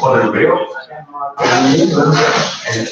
For the real, and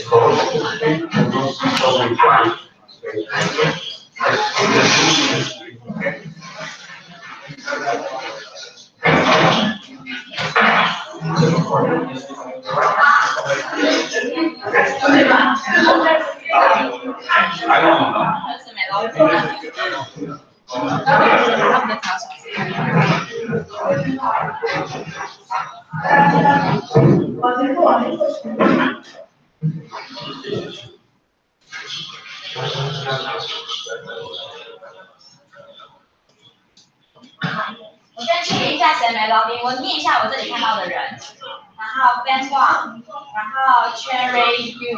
我先确认一下谁没 login， 我念一下我这里看到的人，然后 Ben Wang， 然后 Cherry Yu，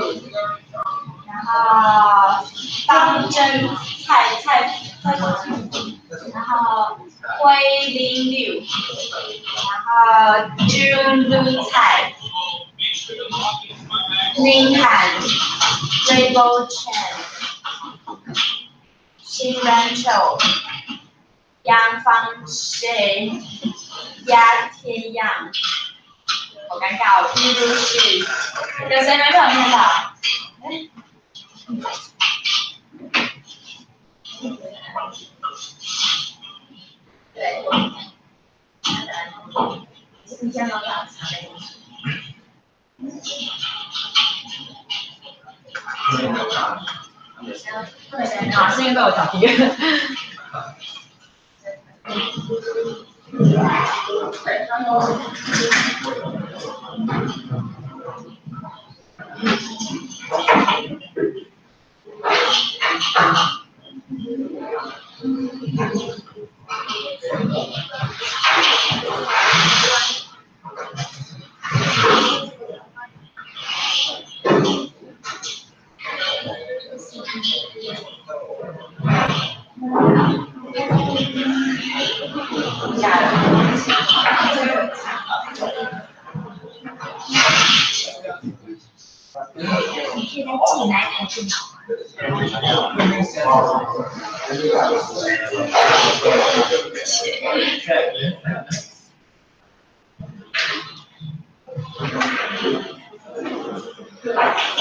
然后方真蔡，然后辉林柳，然后 Jun Lu 蔡，林涵 Rainbow Chen， 新人丑。杨方谁？鸭天样，好尴尬哦。一如是，有谁没有看到？对。你先帮他查一下。是因为被我调皮。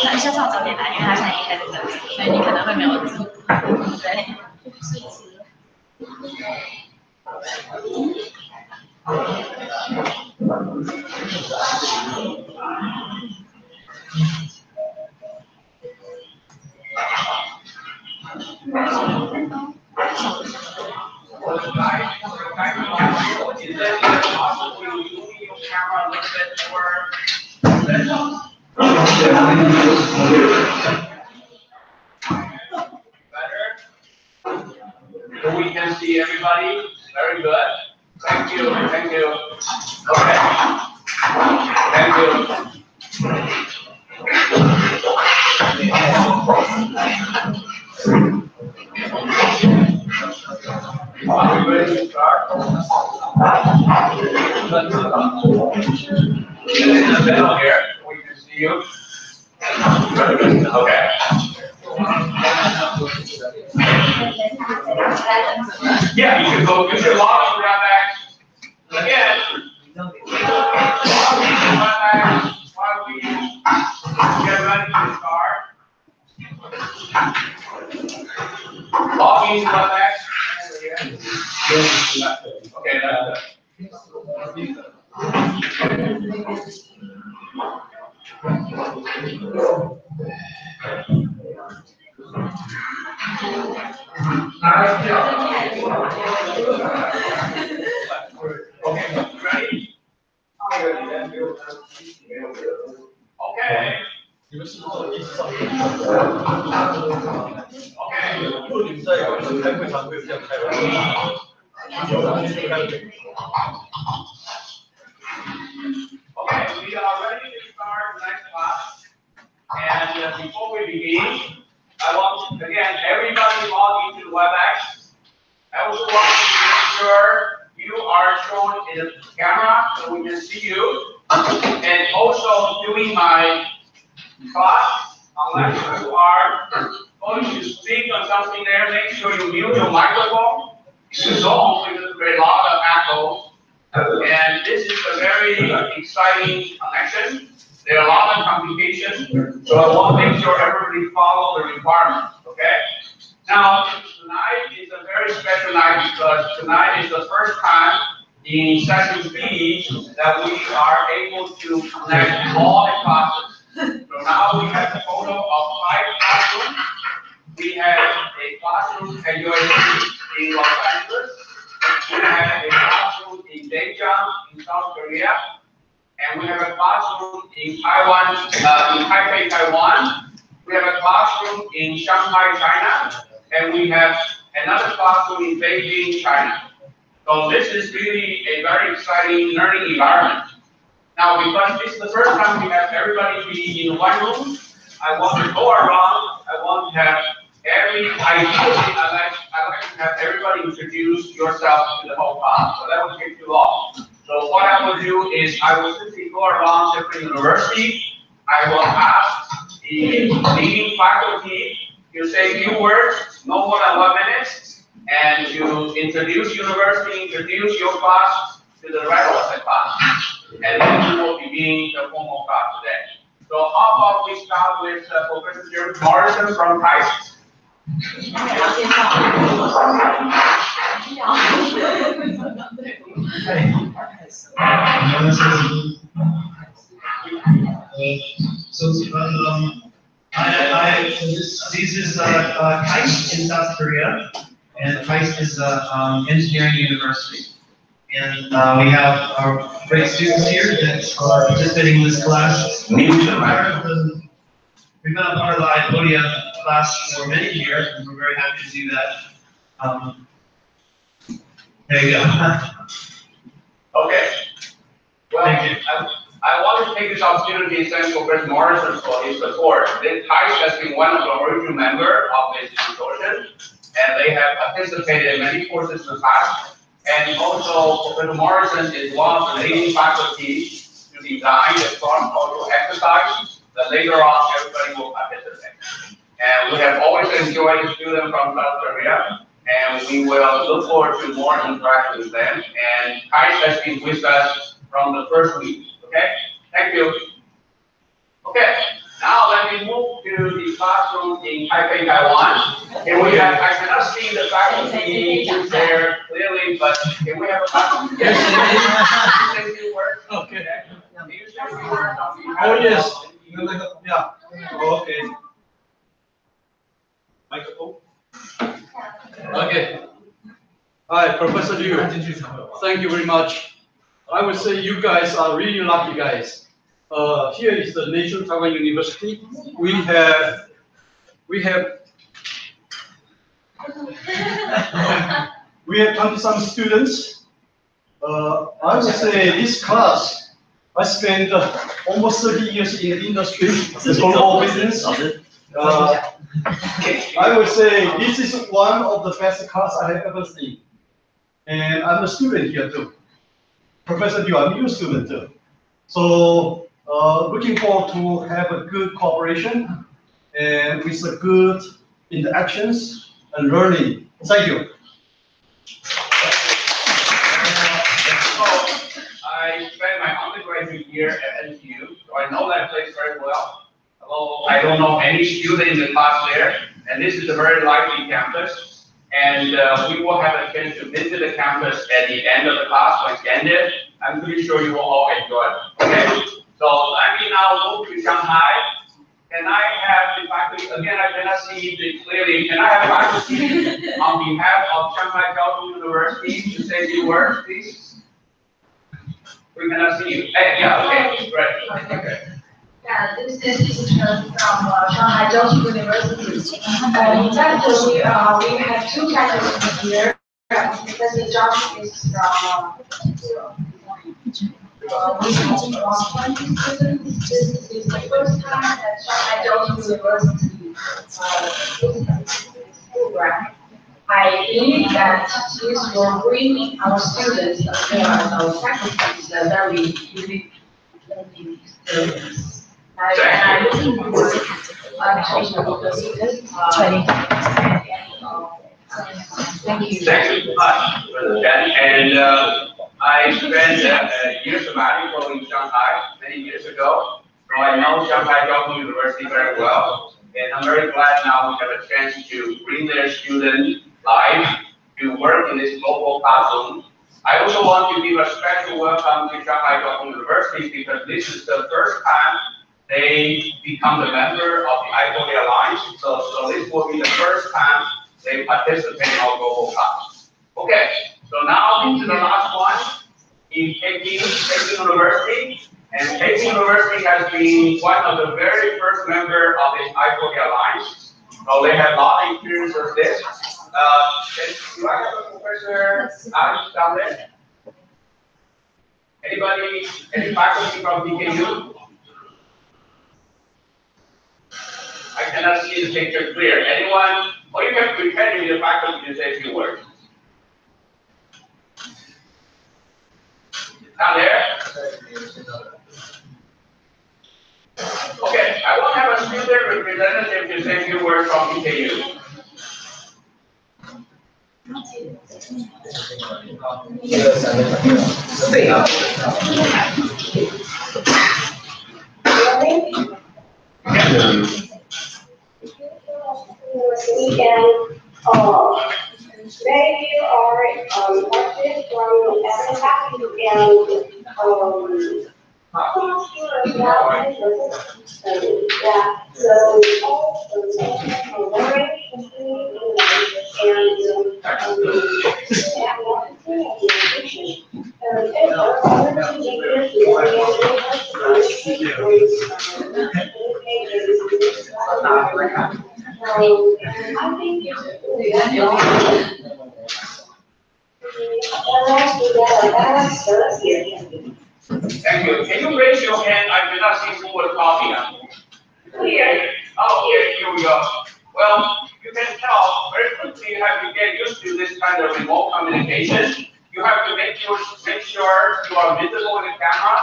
那下次要早点来，因为他现在已经开始等，所以你可能会没有字。对。So we can see everybody. Very good. Thank you. Thank you. Okay. Thank you. Are we ready to start? This is the middle here. We can see you. Okay. Yeah, you can go use your login grab bags. Again, login grab bags while we get ready to start. Login grab bags. Okay, that's it. Okay, ready? Okay. Okay, we are ready to start the next class. And before we begin, I want, again, everybody log into the WebEx. I also want to make sure you are shown in the camera so we can see you. And also during my class, unless you are going to speak on something there, make sure you mute your microphone. Because hopefully there's a lot of echo. And this is a very exciting connection. There are a lot of complications, so I want to make sure everybody follow the requirements, okay? Now, tonight is a very special night because tonight is the first time in session B that we are able to connect all the classes. So now we have a total of 5 classrooms. We have a classroom at USC in Los Angeles. We have a classroom in Daejeon in South Korea. And we have a classroom in Taiwan, in Taipei, Taiwan. We have a classroom in Shanghai, China. And we have another classroom in Beijing, China. So this is really a very exciting learning environment. Now, because this is the first time we have everybody be in one room, I want to go around. I want to have ideally, I like to have everybody introduce yourself to the whole class. So that would take too long. So what I will do is I will simply go around different universities. I will ask the leading faculty to say a few words, no more than 1 minute, and to introduce university, introduce your class to the rest of the class. And then we will begin the formal class today. So how about we start with Professor Jeremy Morrison from Price. This is KAIST in South Korea, and KAIST is an engineering university. And we have our great students here that are participating in this class. We've been a part of the IBODIA class for many years, and we're very happy to do that. There you go. Okay. Well, I want to take this opportunity to thank Professor Morrison for his support. KAIST has been one of the original members of this consortium, and they have participated in many courses in the past. And also, Professor Morrison is one of the leading faculty to design the cross-cultural exercise that later on everybody will participate. And we have always enjoyed the students from South Korea, and we will look forward to more interaction with them. And KAIST has been with us from the first week. Okay? Thank you. Okay. Now let me move to the classroom in Taipei, Taiwan. Can we have, I cannot see the faculty there clearly, but can we have a faculty? Yes. Can you say a few words? Okay. Can you say a few words on behalf? Oh, yes. Yeah. Oh, okay. Microphone. Okay. Hi, Professor Liu. Thank you very much. I would say you guys are really lucky guys. Here is the National Taiwan University. We have 20-some students. I would say this class, I spent almost 30 years in the industry, the global business. I would say this is one of the best class I have ever seen. And I'm a student here too. Professor Liu, I'm your student too. So looking forward to have a good cooperation and with a good interactions and learning. Thank you. I spent my undergraduate year at NTU, so I know that place very well. Although I don't know any student in the class there, and this is a very lively campus. And we will have a chance to visit the campus at the end of the class when it's ended. I'm pretty sure you will all enjoy it. Okay? So let me now move to Shanghai. Can I have the faculty, again, I cannot see it clearly. Can I have faculty on behalf of Shanghai Jiaotong University to say a few words, please? We cannot see you. Hey, yeah, okay, great. Okay. Yeah, this is Chen from Shanghai Jiaotong University. In fact, we have two faculty here. Professor Zhang is from we have 20 students. This is the first time that Shanghai Jiaotong University program, I believe that this will bring our students as well as our faculty a very unique learning experience. And I'm looking forward to Thank you. Thank you much, Brother Chen. And I spent years sabbatical in Shanghai many years ago, so I know Shanghai Jiaotong University very well. And I'm very glad now we have a chance to bring their students live to work in this global classroom. I also want to give a special welcome to Shanghai Jiaotong University because this is the first time they become a member of the IEEE Alliance. So this will be the first time they participate in our global class. Okay, so now into the last one in Peking University. And Peking University has been one of the very first members of the IEEE Alliance. So they have a lot of experience with this. Do I have a Professor Alex down there? Anybody, any faculty from PKU? I cannot see the picture clear. Anyone? Or you can pretend to be the faculty to say a few words. Down there? Okay, I want to have a student representative to say a few words from PKU. Today you are watching from Africa and Thank you. Can you raise your hand? I did not see who was talking. Here. Oh, here we go. Well, you can tell very quickly you have to get used to this kind of remote communication. You have to make sure you are visible in the camera.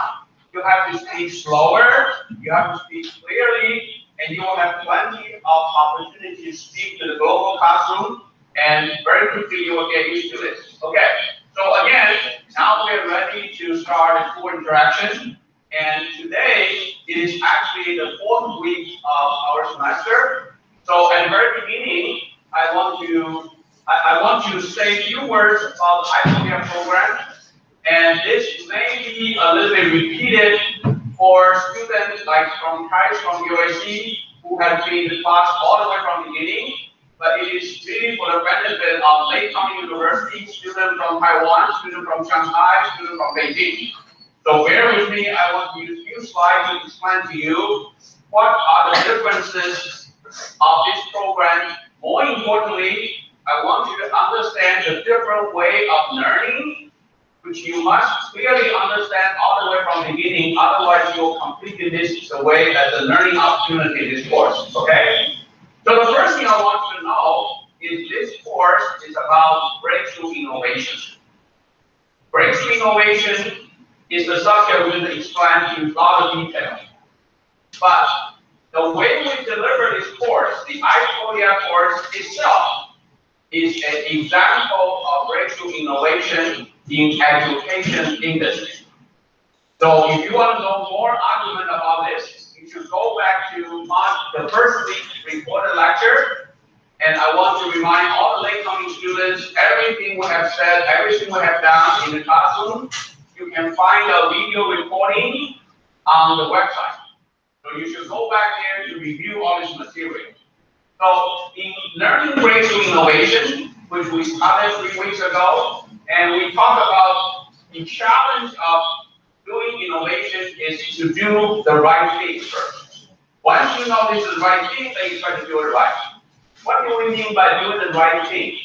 You have to speak slower. You have to speak clearly, and you will have plenty of opportunity to speak to the global classroom. And very quickly you will get used to this. Okay. So again, now we're ready to start a full interaction. And today is actually the 4th week of our semester. So at the very beginning, I want to say a few words about the IEEE program. And this may be a little bit repeated for students like from USC who have been in the class all the way from the beginning. But it is really for the benefit of latecoming university, students from Taiwan, students from Shanghai, students from Beijing. So bear with me, I want to use a few slides to explain to you what are the differences of this program. More importantly, I want you to understand the different way of learning, which you must clearly understand all the way from the beginning, otherwise you will completely miss the way that the learning opportunity in this course, okay? So the first thing I want you to know is this course is about breakthrough innovation. Breakthrough innovation is the subject we're going to explain in a lot of detail. But the way we deliver this course, the IEEE course itself, is an example of breakthrough innovation in education industry. So if you want to know more argument about this, you should go back to the first week recorded lecture. And I want to remind all the latecoming students, everything we have said, everything we have done in the classroom, you can find a video recording on the website. So you should go back there to review all this material. So in learning breakthrough innovation, which we started 3 weeks ago, and we talked about the challenge of doing innovation is to do the right thing first. Once you know this is the right thing, then you try to do it right. What do we mean by doing the right thing?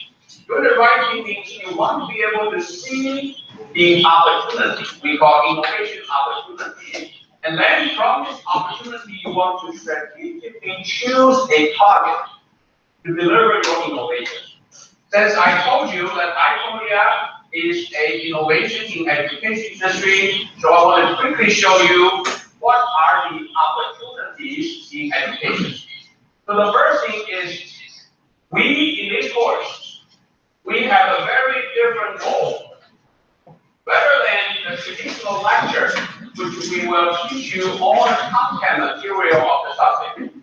Doing the right thing means you want to be able to see the opportunity. We call innovation opportunity. And then from this opportunity, you want to strategically choose a target to deliver your innovation. Since I told you that iColia is an innovation in education industry, so I want to quickly show you what are the opportunities in education. So the first thing is, we in this course, we have a very different goal. Rather than the traditional lecture, which we will teach you all the content material of the subject,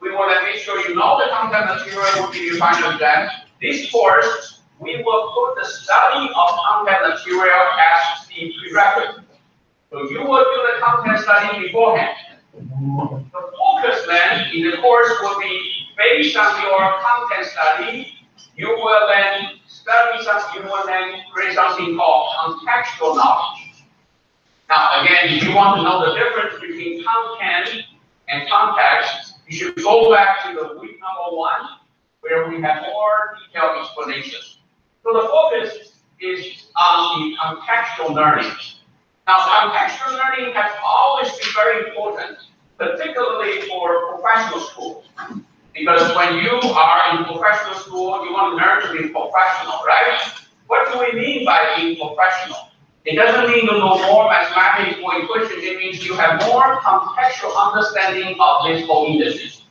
we want to make sure you know the content material will give you final exam. This course, we will put the study of content material as the prerequisite. So you will do the content study beforehand. The focus then in the course will be based on your content study. You will then study something, you will then create something called contextual knowledge. Now again, if you want to know the difference between content and context, you should go back to the week number 1, where we have more detailed explanation. So the focus is on the contextual learning. Now, contextual learning has always been very important, particularly for professional schools. Because when you are in professional school, you want to learn to be professional, right? What do we mean by being professional? It doesn't mean you know more mathematics or equations. It means you have more contextual understanding of this whole industry,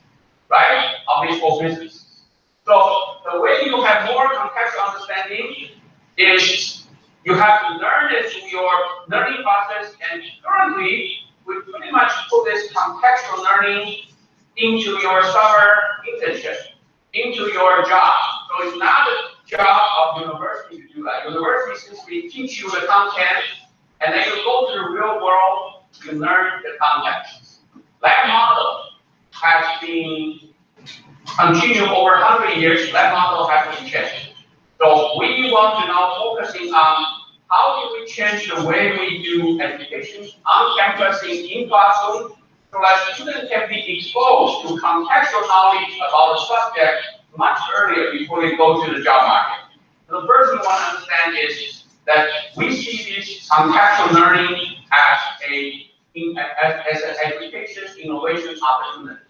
right? Of this whole business. So the way you have more contextual understanding is you have to learn it through your learning process. And currently, we pretty much put this contextual learning into your summer internship, into your job. So it's not the job of university to do that. University simply teach you the content, and then you go to the real world, you learn the context. Lab model has been continued over 100 years. Lab model hasn't changed. So we want to now focusing on how do we change the way we do education on campus in classroom, so that students can be exposed to contextual knowledge about the subject much earlier before they go to the job market. So the first thing we want to understand is that we see this contextual learning as an education innovation opportunity.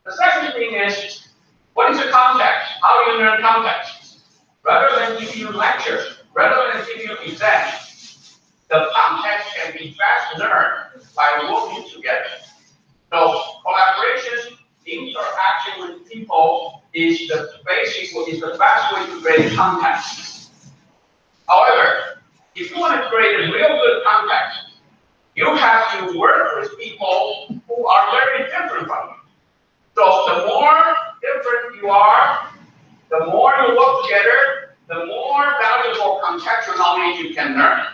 The second thing is, what is the context? How do you learn context? Rather than give you lectures, rather than give you exams, the context can be best learned by working together. So collaboration, interaction with people is the basic, is the best way to create context. However, if you want to create a real good context, you have to work with people who are very different from you. So the more different you are, the more you work together, the more valuable contextual knowledge you can learn.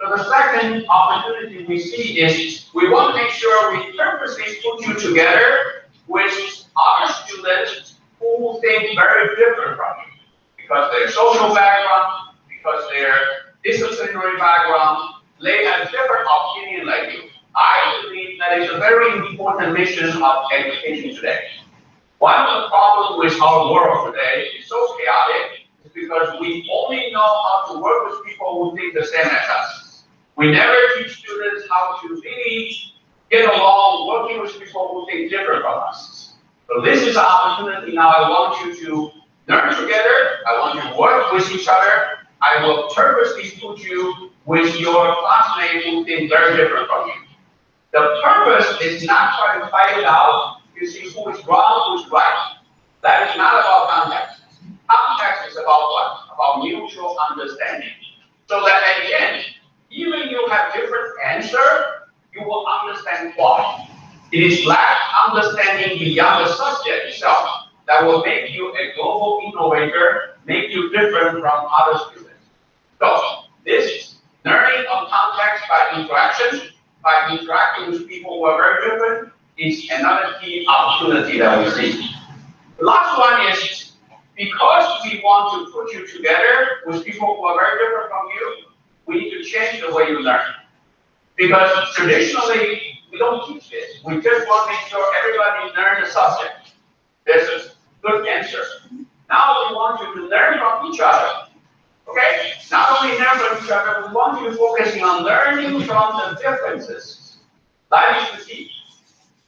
So the second opportunity we see is we want to make sure we purposely put you together with other students who think very different from you, because their social background, because their disciplinary background, they have different opinion like you. I believe that is a very important mission of education today. One of the problems with our world today is so chaotic is because we only know how to work with people who think the same as us. We never teach students how to really get along working with people who think different from us. So this is an opportunity now. I want you to learn together. I want you to work with each other. I will purposely put you with your classmates who think very different from you. The purpose is not trying to fight it out to see who is wrong, who is right. That is not about context. Context is about what? About mutual understanding. So that at the end, even you have different answer, you will understand why. It is lack understanding beyond the subject itself that will make you a global innovator, make you different from other students. So this learning of context by interaction, by interacting with people who are very different, is another key opportunity that we see. The last one is, because we want to put you together with people who are very different from you, we need to change the way you learn. Because traditionally, we don't teach this. We just want to make sure everybody learns the subject. There's a good answer. Now we want you to learn from each other. Okay? Not only learn from each other, we want you to focus on learning from the differences. That is the key.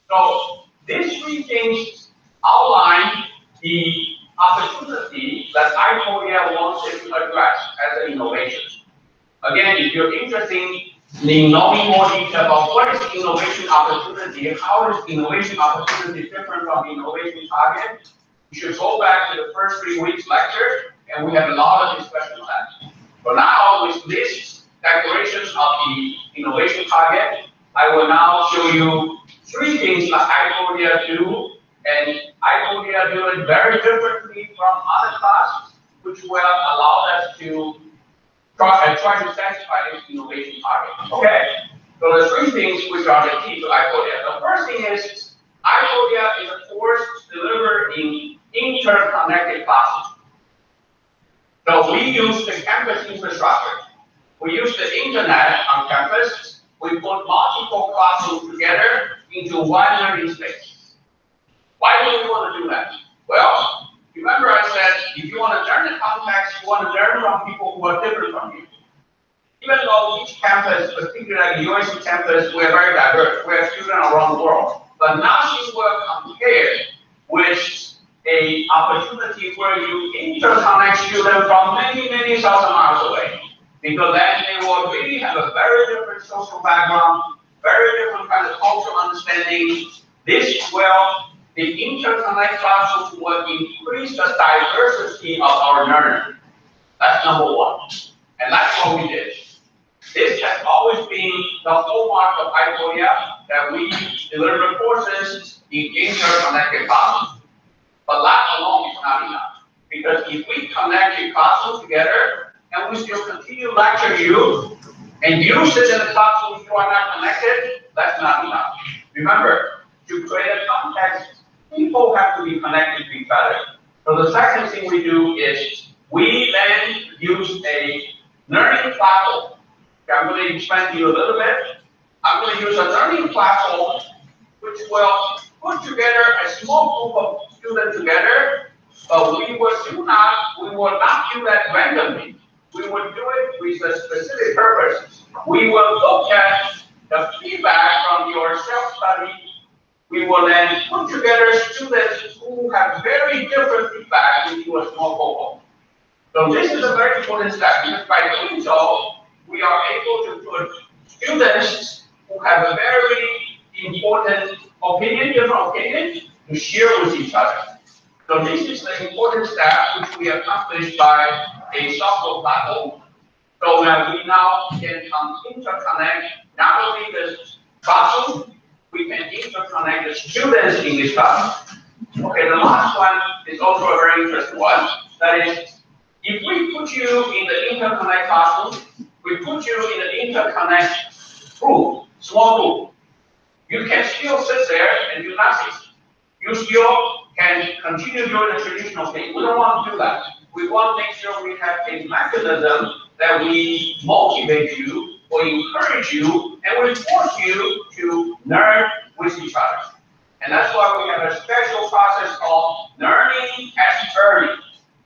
So these three things outline the opportunity that iPodia wants to address as an innovation. Again, if you're interested in knowing more detail about what is innovation opportunity, how is innovation opportunity different from innovation target, you should go back to the first 3 weeks lecture, and we have a lot of discussion on that. So now, with this declaration of the innovation target, I will now show you 3 things that iPodia do, and iPodia do it very differently from other classes, which will allow us to try to satisfy this innovation target. Okay? So the 3 things which are the key to iPodia. The first thing is iPodia is a course delivered in interconnected classes. So we use the campus infrastructure. We use the internet on campus. We put multiple classrooms together into one learning space. Why do we want to do that? Well, remember I said, if you want to learn the context, you want to learn from people who are different from you. Even though each campus, particularly the USC campus, we're very diverse. We have students around the world. But nothing will compare with an opportunity where you interconnect students from many, many thousand miles away. Because then they will really have a very different social background, very different kind of cultural understanding. This will, the interconnect classrooms will increase the diversity of our learners. That's number 1. And that's what we did. This has always been the hallmark of iPodia, that we deliver courses in interconnected classrooms. But that alone is not enough. Because if we connect the classrooms together, and we still continue to lecture you, and you sit in the classroom you are not connected, that's not enough. Remember, to create a context, people have to be connected to each other. So the second thing we do is we then use a learning platform. Okay, I'm going to explain to you a little bit. I'm going to use a learning platform which will put together a small group of students together, but we will not do that randomly. We will do it with a specific purpose. We will look at the feedback from your self-study. We will then put together students who have very different feedback into a small cohort. So this is a very important step, because by doing so, we are able to put students who have a very important opinion, different opinion, to share with each other. So this is the important step which we accomplished by a software platform. So that we now can interconnect not only the classroom, we can interconnect the students in this classroom. Okay, the last one is also a very interesting one. That is, if we put you in the interconnect classroom, we put you in the interconnect group, small group, you can still sit there and do nothing. You still can continue doing the traditional thing. We don't want to do that. We want to make sure we have a mechanism that we motivate you or encourage you and we force you to learn with each other. And that's why we have a special process called learning as earning.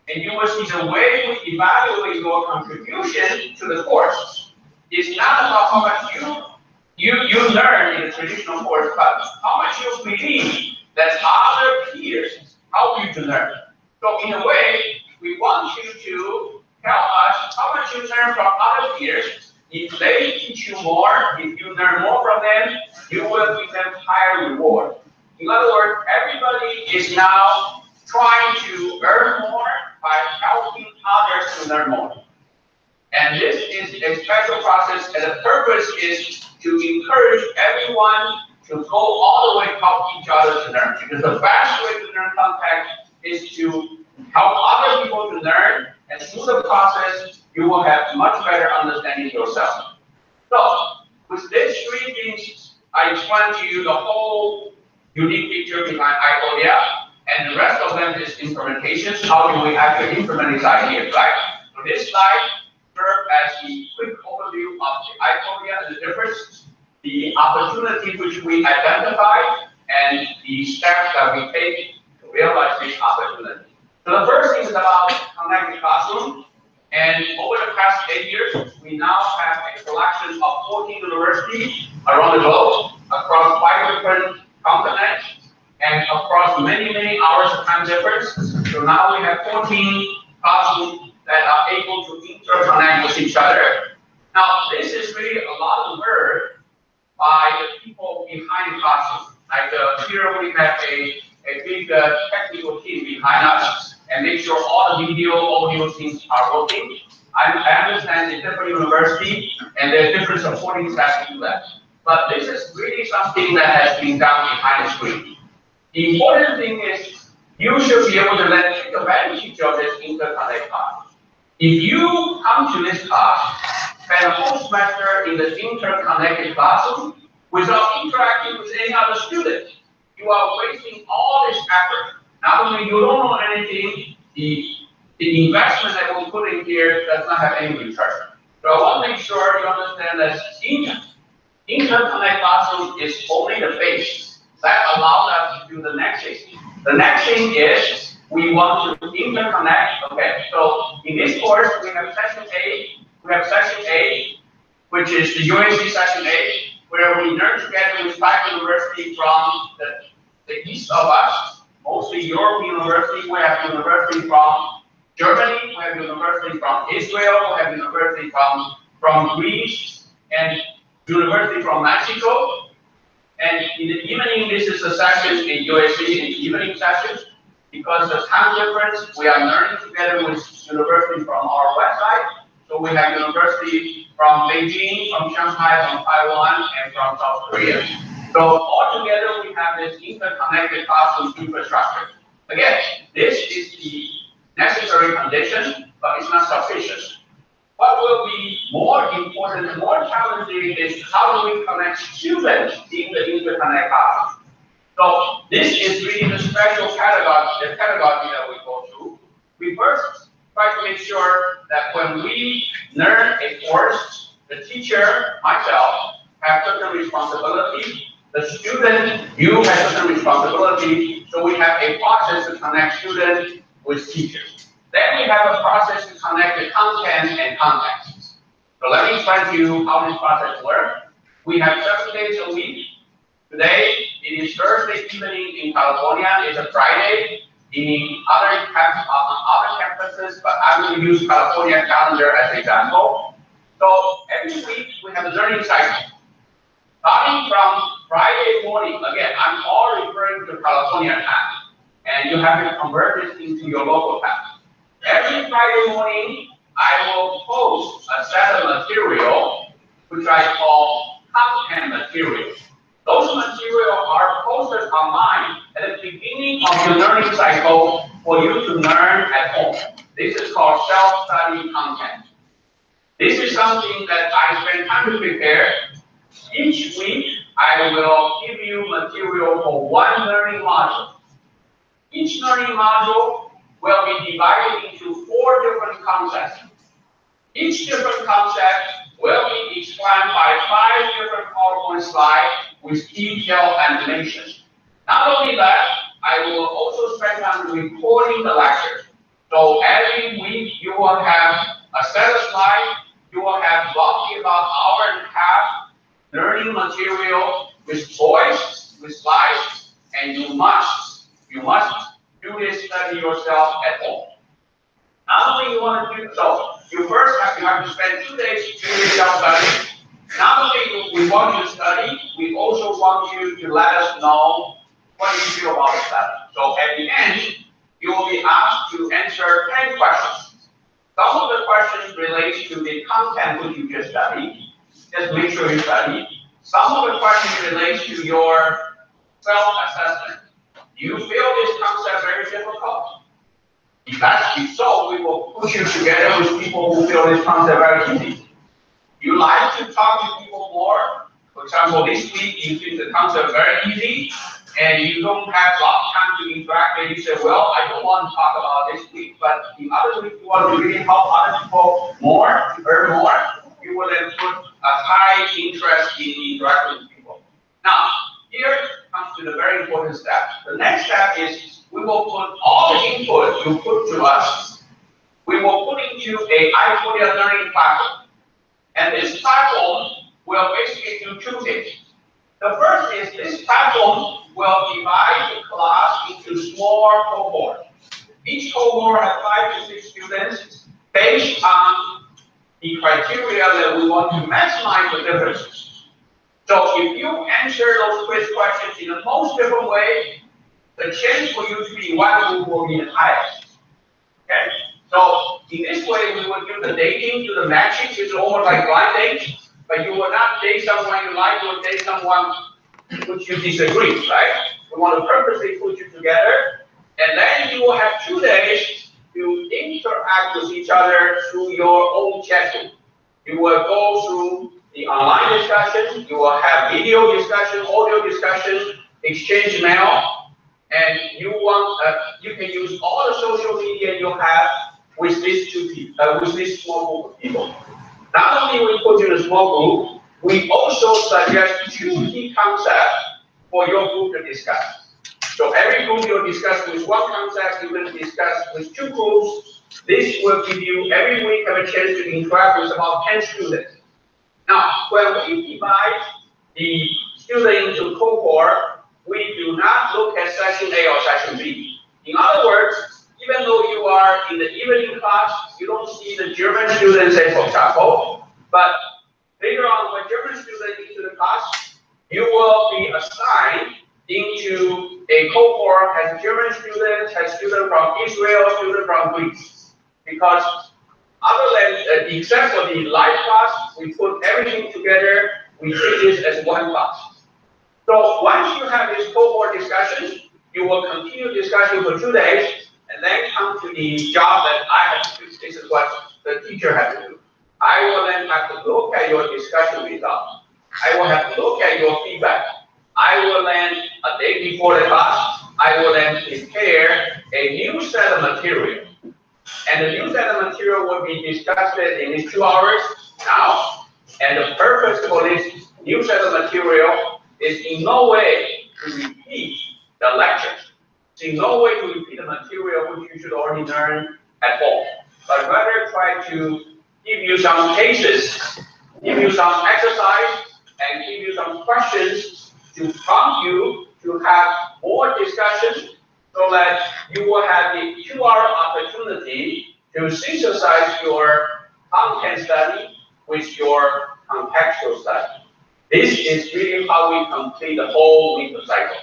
And you will see the way we evaluate your contribution to the course is not about how much you learn in the traditional course, but how much you believe that other peers help you to learn. So in a way, we want you to tell us how much you learn from other peers. If they teach you more, if you learn more from them, you will give them higher reward. In other words, everybody is now trying to earn more by helping others to learn more. And this is a special process, and the purpose is to encourage everyone to go all the way to help each other to learn. Because the best way to learn context is to help other people to learn, and through the process, you will have much better understanding yourself. So, with these 3 things, I explained to you the whole unique feature behind iPodia, and the rest of them is implementation. How do we actually implement these ideas, right? So this slide serves as the quick overview of the iPodia and the difference, the opportunity which we identified, and the steps that we take to realize this opportunity. So the first thing is about connected classroom. And over the past 8 years, we now have a collection of 14 universities around the globe, across So now we have 14 classrooms that are able to interconnect with each other. Now, this is really a lot of work by the people behind the classroom. Like here we have a big technical team behind us and make sure all the video, audio things are working. I understand it's different university and there are different supporting staff to do that. But this is really something that has been done behind the screen. The important thing is you should be able to then take advantage of this interconnect class. If you come to this class, spend a whole semester in the interconnected classroom without interacting with any other student, you are wasting all this effort. Not only you don't know anything, the investment that we put in here does not have any return. So I want to make sure you understand that interconnect classroom is only the base. That allows us to do the next thing. The next thing is we want to interconnect. Okay, so in this course we have session A. We have session A, which is the UNC session A, where we learn together with 5 universities from the east of us, mostly Europe university. We have university from Germany, we have university from Israel, we have university from Greece, and university from Mexico. And in the evening, this is a session in USC, in the evening session. Because of the time difference, we are learning together with university from our website. So we have university from Beijing, from Shanghai, from Taiwan, and from South Korea. So altogether, we have this interconnected classroom infrastructure. Again, this is the necessary condition, but it's not sufficient. What will be more important and more challenging is how do we connect students in the interconnect classroom. So this is really the special pedagogy, that we go through. We first try to make sure that when we learn a course, the teacher, myself, have certain responsibility. The student, you have certain responsibility. So we have a process to connect students with teachers. Then we have a process to connect the content and context. So let me explain to you how this process works. We have 7 days a week. Today, it is Thursday evening in California. It's a Friday in other campuses, but I'm going to use California calendar as an example. So every week, we have a learning cycle. Starting from Friday morning, again, I'm all referring to California time, and you have to convert this into your local time. Every Friday morning, I will post a set of material, which I call content material. Those materials are posted online at the beginning of your learning cycle for you to learn at home. This is called self-study content. This is something that I spend time to prepare. Each week, I will give you material for one learning module. Each learning module will be divided into 4 different concepts. Each different concept will be explained by 5 different PowerPoint slides with detailed animation. Not only that, I will also spend time recording the lecture. So every week you will have a set of slides. You will have roughly about an hour and a half learning material with voice, with slides, and you must do this study yourself at home. Not only you want to do so, you first have to spend 2 days doing self-study. Not only we want you to study, we also want you to let us know what you feel about the study. So at the end, you will be asked to answer 10 questions. Some of the questions relate to the content which you just studied. Just make sure you study. Some of the questions relate to your self-assessment. Do you feel this concept very difficult? If so, we will put you together with people who feel this concept very easy. You like to talk to people more. For example, this week you think the concept very easy, and you don't have a lot of time to interact. And you say, well, I don't want to talk about this week, but the other week you want to really help other people more, earn more. You will then put a high interest in interacting with people. Now, here comes to the very important step. The next step is we will put all the input you put to us, we will put into a iPodia learning platform. And this platform will basically do 2 things. The first is this platform will divide the class into smaller cohorts. Each cohort has 5 to 6 students based on the criteria that we want to maximize the differences. So if you answer those quiz questions in the most different way, the chance for you to be in one group will be the highest. Okay? So in this way, we will do the dating, do the matching, which is almost like blind date, but you will not date someone you like, you will date someone which you disagree, right? We want to purposely put you together, and then you will have 2 days to interact with each other through your own chat room. You will go through the online discussion, you will have video discussion, audio discussion, exchange mail, and you can use all the social media you have with this small group of people. Not only we put you in a small group, we also suggest 2 key concepts for your group to discuss. So every group you'll discuss with 1 concept, you will discuss with 2 groups. This will give you every week have a chance to interact with about 10 students. Now, when we divide the student into cohort, we do not look at session A or session B. In other words, even though you are in the evening class, you don't see the German students, say, for example, but later on, when German students into the class, you will be assigned into a cohort has German students, has students from Israel, students from Greece. Because other than, except for the live class, we put everything together, we treat this as 1 class. So once you have this cohort discussion, you will continue discussion for 2 days, and then come to the job that I have to do. This is what the teacher has to do. I will then have to look at your discussion results. I will have to look at your feedback. I will then, a day before the class, I will then prepare a new set of material. And the new set of material will be discussed in these 2 hours now. And the purpose for this new set of material is in no way to repeat the lectures. It's in no way to repeat the material which you should already learn at home, but rather try to give you some cases, give you some exercise, and give you some questions to prompt you to have more discussion so that you will have the 2-hour opportunity to synthesize your content study with your contextual study. This is really how we complete the whole week cycle.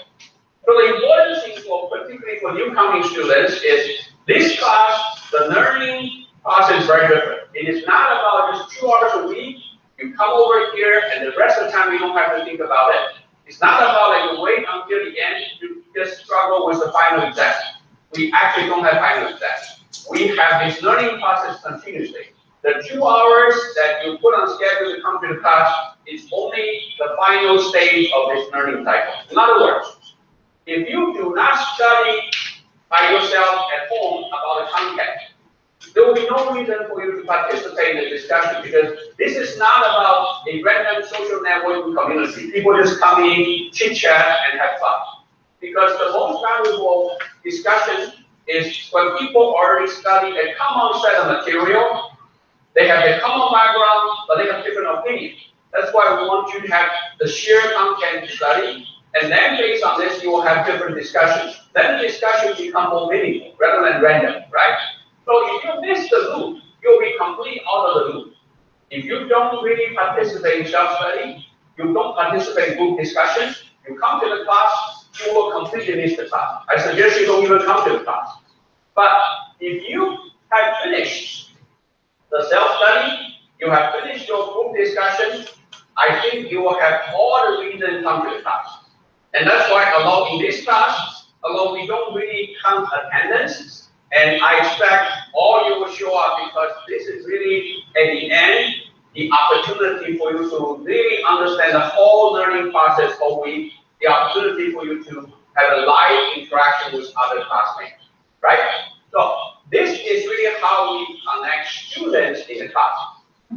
So the important thing for, particularly for newcoming students, is this class, the learning process is very different. It is not about just 2 hours a week. You come over here and the rest of the time you don't have to think about it. It's not about like you wait until the end to just struggle with the final exam. We actually don't have final exams. We have this learning process continuously. The 2 hours that you put on schedule to come to the class is only the final stage of this learning cycle. In other words, if you do not study by yourself at home about the content, there will be no reason for you to participate in the discussion, because this is not about a random social networking community. People just come in, chit chat, and have fun. Because the most valuable discussion is when people already study a common set of material. They have a common background, but they have different opinions. That's why we want you to have the shared content to study, and then based on this, you will have different discussions. Then the discussions become more meaningful rather than random, right? So if you miss the loop, you'll be completely out of the loop. If you don't really participate in self-study, you don't participate in group discussions, you come to the class, you will completely miss the class. I suggest you don't even come to the class. But if you have finished the self-study, you have finished your group discussion, I think you will have all the reason to come to the class. And that's why although in this class, although we don't really count attendance, and I expect all you will show up, because this is really, at the end, the opportunity for you to really understand the whole learning process whole week, the opportunity for you to have a live interaction with other classmates, right? So this is really how we connect students in the class.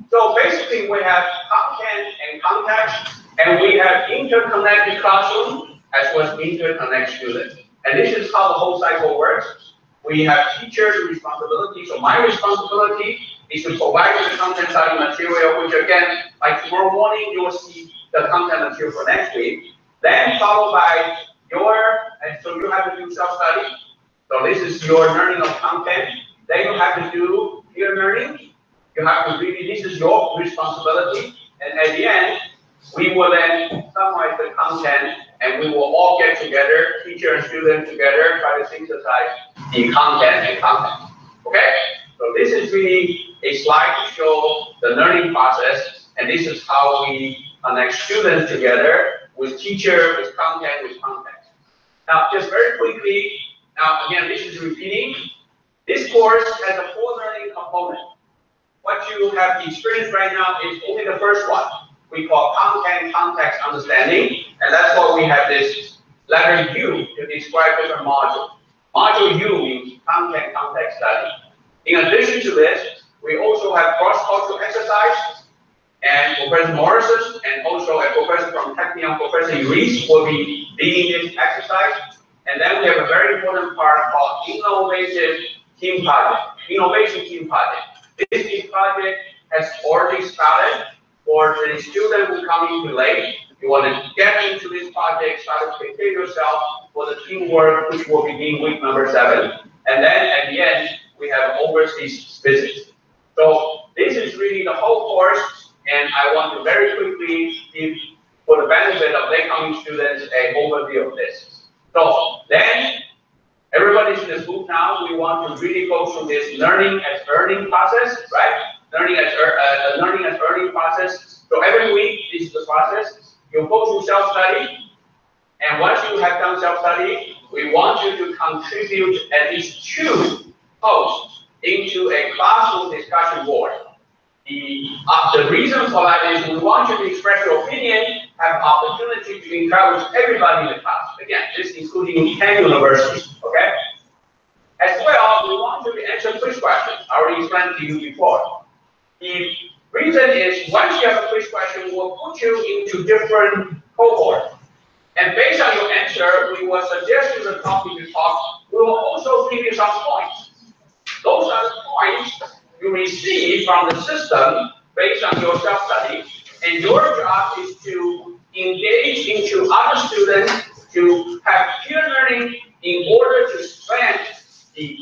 So basically we have content and context, and we have interconnected classroom as well as interconnect students. And this is how the whole cycle works. We have teachers' responsibility. So my responsibility is to provide the content study material, which again, like tomorrow morning, you will see the content material for next week. Then followed by and so you have to do self-study. So this is your learning of content. Then you have to do peer learning. You have to really, this is your responsibility. And at the end, we will then summarize the content and we will all get together, teacher and student together, try to synthesize the content and content. Okay? So this is really a slide to show the learning process, and this is how we connect students together with teacher, with content, with context. Now, just very quickly, now again, this is repeating. This course has a 4 learning component. What you have experienced right now is only the first one. We call content, context, understanding, and that's why we have this letter U to describe different modules. Module U means content, context study. In addition to this, we also have cross-cultural exercise, and Professor Morrison and also a professor from Technion, Professor Reese, will be leading this exercise. And then we have a very important part called innovation team project. This team project has already started. For the student who come in late, you want to get into this project, start to prepare yourself for the teamwork, which will begin week number 7. And then at the end, we have overseas visits. So this is really the whole course, and I want to very quickly give, for the benefit of late coming students, an overview of this. So then, everybody's in this group now, we want to really go through this learning as earning process, right? Learning as earning process. So every week, this is the process. You go through self-study, and once you have done self-study, we want you to contribute at least 2 posts into a classroom discussion board. The reason for that is we want you to express your opinion, have opportunity to encourage everybody in the class. Again, this is including 10 universities, okay? As well, we want you to answer quiz questions. I already explained to you before. The reason is once you have a quiz question, we'll put you into different cohorts. And based on your answer, we will suggest you the topic you talk. We will also give you some points. Those are the points you receive from the system based on your self-study. And your job is to engage into other students to have peer learning in order to spend the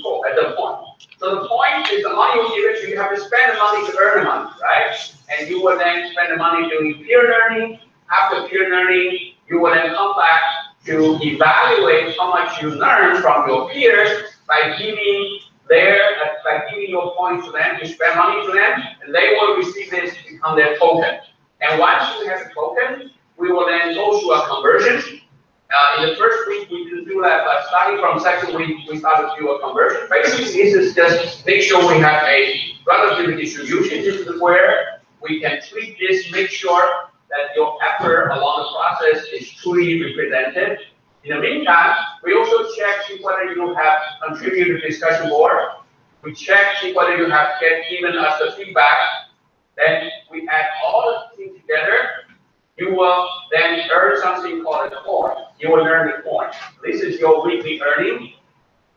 point. So the point is the money will give it to you. You have to spend the money to earn the money, right? And you will then spend the money doing peer learning. After peer learning, you will then come back to evaluate how much you learn from your peers by giving your points to them, you spend money to them, and they will receive this to become their token. And once you have a token, we will then go through a conversion. In the first week, we can do that, but starting from second week, we start to do a conversion. Basically, this is just make sure we have a relative distribution. This is where we can tweak this, make sure that your effort along the process is truly represented. In the meantime, we also check whether you have contributed to discussion board. We check whether you have given us the feedback. Then we add all the things together. You will then earn something called a coin. You will earn the coin. This is your weekly earning.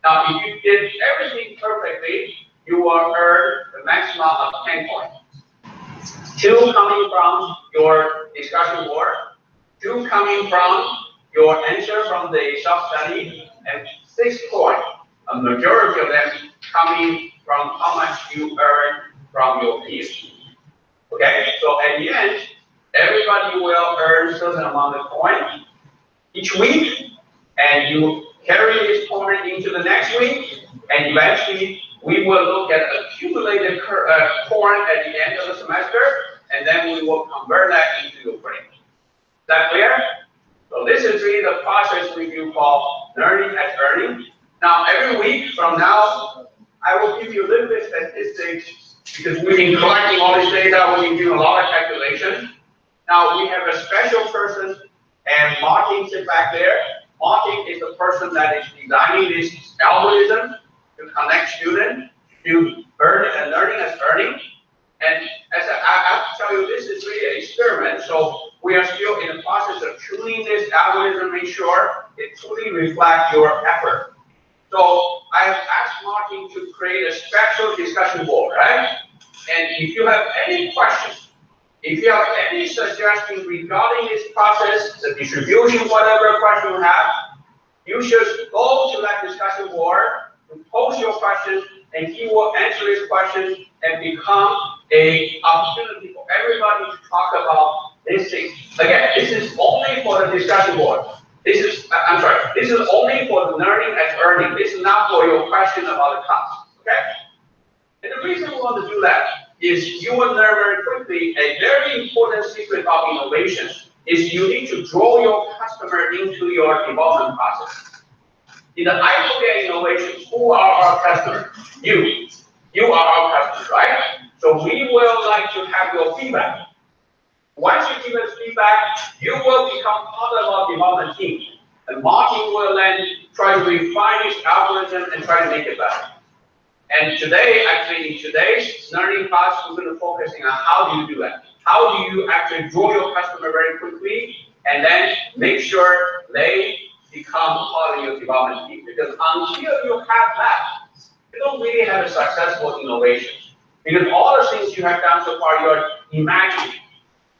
Now, if you did everything perfectly, you will earn the maximum of 10 coins. 2 coming from your discussion board, 2 coming from your answer from the self-study, and 6 coins. A majority of them coming from how much you earn from your peers. Okay, so at the end, everybody will earn a certain amount of coin each week, and you carry this coin into the next week, and eventually we will look at accumulated coin at the end of the semester, and then we will convert that into your grade. Is that clear? So this is really the process we do call learning as earning. Now, every week from now, I will give you a little bit of statistics because we've been collecting all this data, we've been doing a lot of calculations. Now, we have a special person, and Martin sits back there. Martin is the person that is designing this algorithm to connect students to learning as earning. And as I have to tell you, this is really an experiment. So we are still in the process of tuning this algorithm to make sure it truly reflects your effort. So I have asked Martin to create a special discussion board, right? And if you have any questions, if you have any suggestions regarding this process, the distribution, whatever question you have, you should go to that discussion board to pose your question, and he will answer his question and become an opportunity for everybody to talk about this thing. Again, this is only for the discussion board. This is only for the learning as earning. This is not for your question about the class, okay? And the reason we want to do that is you will learn very quickly a very important secret of innovation is you need to draw your customer into your development process. In the idea innovation, who are our customers? You. You are our customer, right? So we will like to have your feedback. Once you give us feedback, you will become part of our development team. And Martin will then try to refine his algorithm and try to make it better. And today, actually in today's learning class, we're going to focus on how do you do that? How do you actually draw your customer very quickly and then make sure they become part of your development team? Because until you have that, you don't really have a successful innovation. Because all the things you have done so far, you're imagining.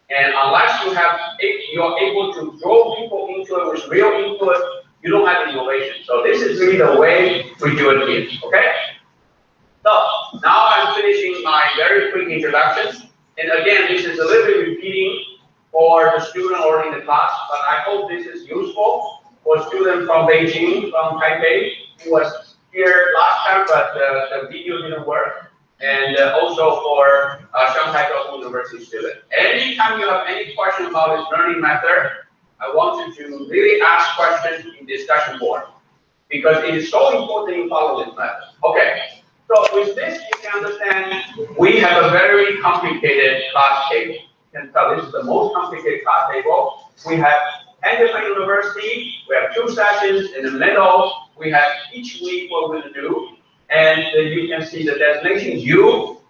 And unless you're able to draw people into it with real input, you don't have innovation. So this is really the way we do it here, okay? So now I'm finishing my very quick introduction. And again, this is a little bit repeating for the student already in the class, but I hope this is useful for students from Beijing, from Taipei, who was here last time, but the video didn't work. And also for Shanghai Jiaotong University students. Anytime you have any question about this learning method, I want you to really ask questions in discussion board because it is so important you follow this method. Okay, so with this you can understand we have a very complicated class table. You can tell this is the most complicated class table. We have 10 different universities, we have 2 sessions in the middle, we have each week what we're going to do. And you can see the designation U,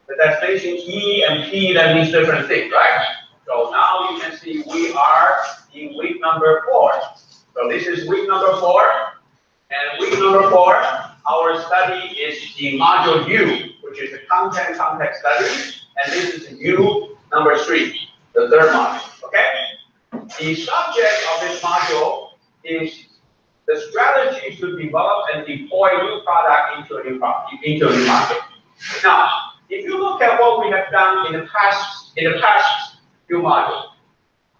the designation E and P, that means different things, right? So now you can see we are in week number 4. So this is week number 4. And week number 4, our study is the module U, which is the content context study. And this is U number 3, the 3rd module, okay? The subject of this module is the strategy to develop and deploy new product into a new market. Now, if you look at what we have done in the past few modules,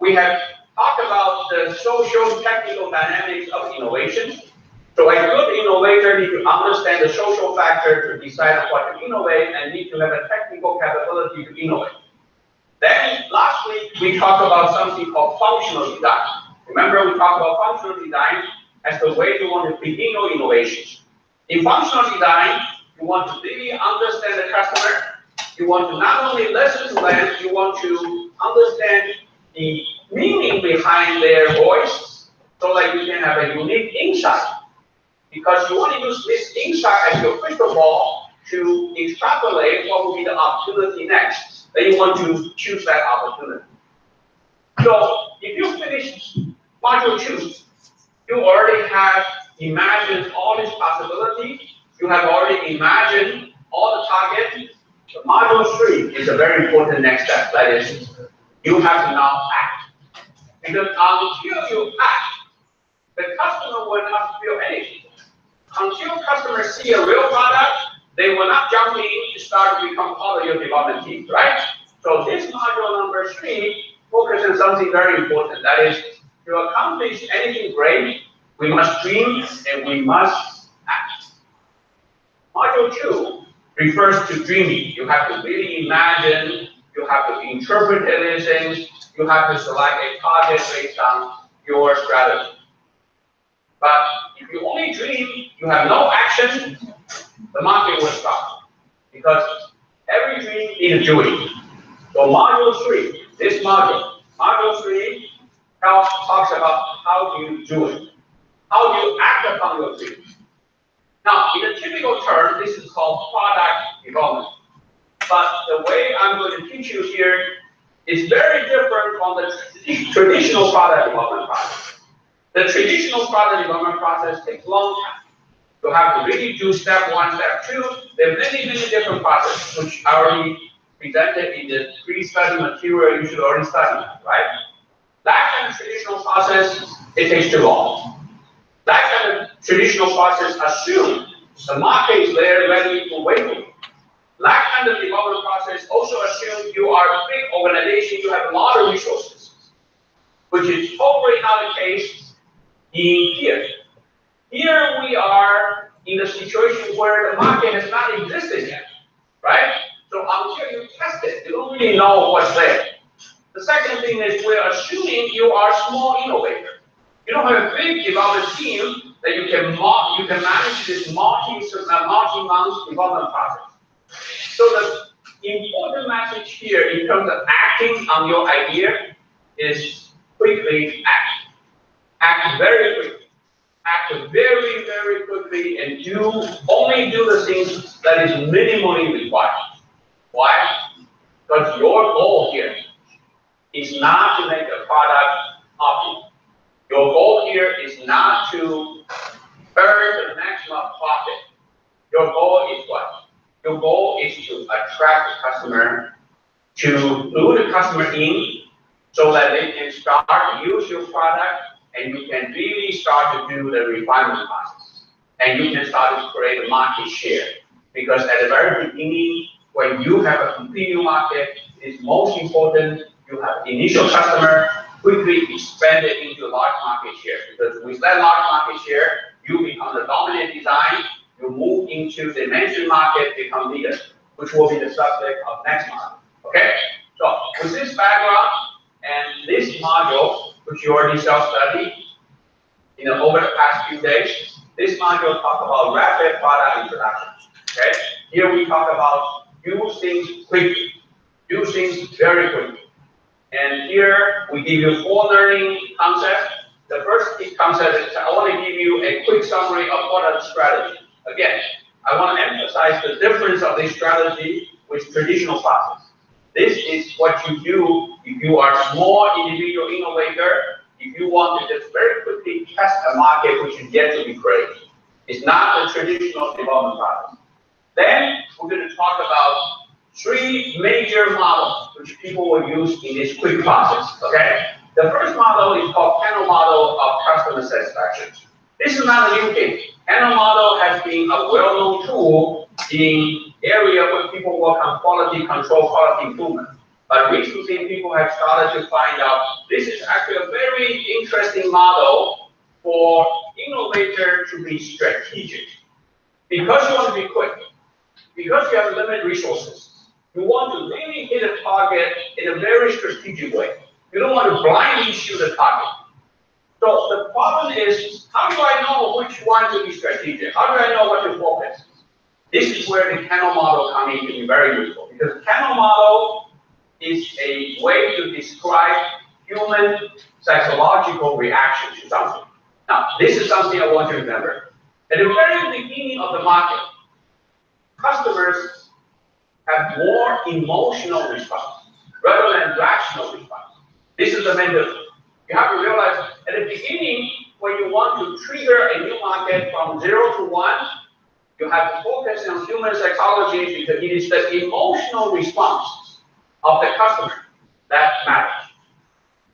we have talked about the social technical dynamics of innovation. So a good innovator needs to understand the social factor to decide on what to innovate and need to have a technical capability to innovate. Then last week we talked about something called functional design. Remember we talked about functional design as the way you want to begin your innovation. In functional design, you want to really understand the customer. You want to not only listen to them, you want to understand the meaning behind their voice so that you can have a unique insight. Because you want to use this insight as your crystal ball to extrapolate what will be the opportunity next. Then you want to choose that opportunity. So if you finish module 2, you already have imagined all these possibilities. You have already imagined all the targets. The module 3 is a very important next step. That is, you have to now act. Because until you act, the customer will not feel anything. Until customers see a real product, they will not jump in to start to become part of your development team, right? So this module number 3 focuses on something very important. That is, to accomplish anything great, we must dream and we must act. Module 2 refers to dreaming. You have to really imagine, you have to interpret everything, you have to select a target based on your strategy. But if you only dream, you have no action, the market will stop. Because every dream needs doing. So module 3, this module 3, talks about how do you do it. How do you act upon your dream? Now, in a typical term, this is called product development. But the way I'm going to teach you here is very different from the traditional product development process. The traditional product development process takes a long time. You have to really do step 1, step 2. There are many, many different processes, which I already presented in the pre-study material you should already study, right? That kind of traditional process, it takes too long. That kind of traditional process assumes The market is there ready to wait for you. That kind of development process also assumes you are a big organization, you have a lot of resources, which is totally not the case in here. Here we are in a situation where the market has not existed yet, right? So until you test it, you don't really know what's there. The second thing is we're assuming you are a small innovator. You don't have a big development team that you can manage this multi-month development process. So the important message here in terms of acting on your idea is quickly act. Act very quickly. Act very, very quickly and only do the things that is minimally required. Why? Because your goal here is not to make a product optimal. Your goal here is not to earn the maximum profit. Your goal is what? Your goal is to attract the customer, to lure the customer in so that they can start to use your product and you can really start to do the refinement process. And you can start to create a market share. Because at the very beginning, when you have a complete new market, it's most important you have initial customer, quickly expand it into a large market share. Because with that large market share, you become the dominant design, you move into the mainstream market, become leader, which will be the subject of next module. Okay? So with this background and this module, which you already self-studied, over the past few days, this module talks about rapid product introduction. Okay? Here we talk about do things quickly, do things very quickly. And here we give you 4 learning concepts. The first concept is I want to give you a quick summary of product strategy. Again, I want to emphasize the difference of this strategy with traditional process. This is what you do if you are a small individual innovator, if you want to just very quickly test a market which is yet to be created. It's not the traditional development process. Then we're going to talk about 3 major models which people will use in this quick process. Okay? The first model is called panel model of customer satisfaction. This is not a new thing. Panel model has been a well-known tool in area where people work on quality control, quality improvement. But recently, people have started to find out this is actually a very interesting model for innovator to be strategic. Because you want to be quick, because you have limited resources, you want to really hit a target in a very strategic way. You don't want to blindly shoot a target. So the problem is, how do I know which one to be strategic? How do I know what to focus? This is where the Kano model comes in to be very useful. Because the Kano model is a way to describe human psychological reaction to something. Now, this is something I want you to remember. At the very beginning of the market, customers have more emotional response rather than rational response. This is the main difference. You have to realize at the beginning, when you want to trigger a new market from 0 to 1, you have to focus on human psychology because it is the emotional response of the customer that matters.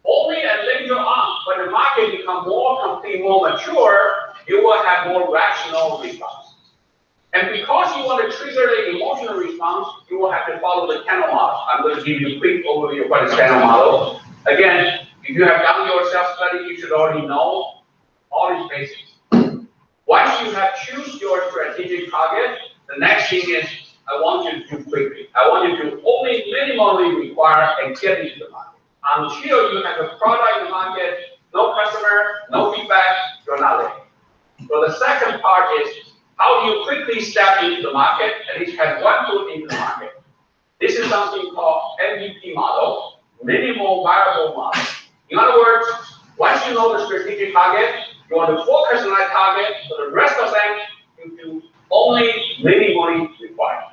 Only later on, when the market becomes more complete, more mature, you will have more rational response. And because you want to trigger the emotional response, you will have to follow the Kano model. I'm going to give you a quick overview of what is Kano model. Again, if you have done your self-study, you should already know all these basics. Once you have choose your strategic target, the next thing is I want you to do quickly. I want you to only minimally require and get into the market. Until you have a product in the market, no customer, no feedback, you're not ready. So the second part is how do you quickly step into the market, at least have one foot into the market. This is something called MVP model, minimal viable model. In other words, once you know the strategic target, you want to focus on that target, so the rest of them you do only minimally required.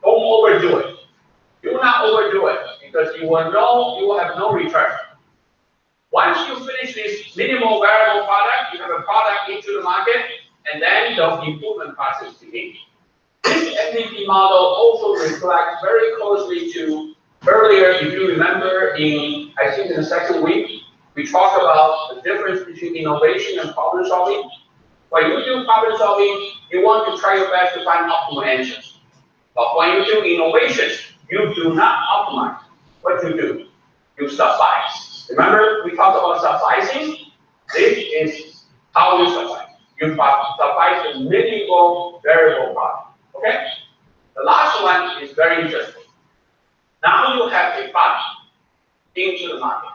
Don't overdo it. Do not overdo it, because you will know you will have no return. Once you finish this minimal variable product, you have a product into the market, and then the improvement process begins. This MVP model also reflects very closely to earlier, if you remember, I think in the second week, we talked about the difference between innovation and problem solving. When you do problem solving, you want to try your best to find optimal answers. But when you do innovations, you do not optimize. What you do? You suffice. Remember, we talked about sufficing? This is how you suffice. You suffice the minimal variable problem. Okay? The last one is very interesting. Now you have a product into the market.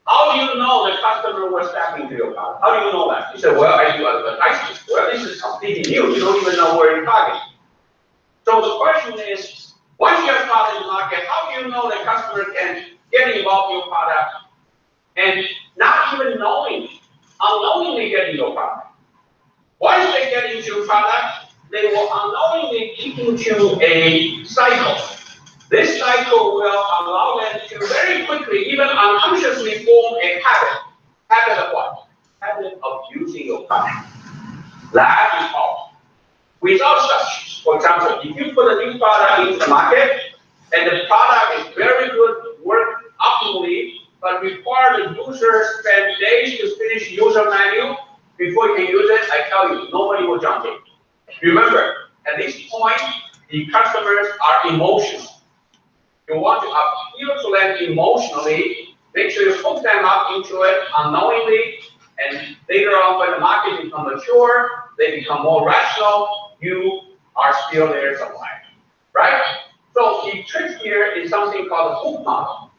How do you know the customer will step into your product? How do you know that? You say, well, I do advertising. Well, this is completely new. You don't even know where you're targeting. So the question is, once you have product in the market, how do you know the customer can get involved in your product and not even knowing, unknowingly get into your product? Once they get into your product, they will unknowingly get into a cycle. This cycle will allow them to very quickly, even unconsciously, form a habit. Habit of what? Habit of using your product. That is all. Without such, for example, if you put a new product into the market, and the product is very good, work optimally, but require the user spend days to finish user manual before you can use it, I tell you, nobody will jump in. Remember, at this point, the customers are emotional. You want to appeal to them emotionally, make sure you hook them up into it unknowingly, and later on when the market becomes mature, they become more rational, you are still there somewhere, right? So the trick here is something called the hook model.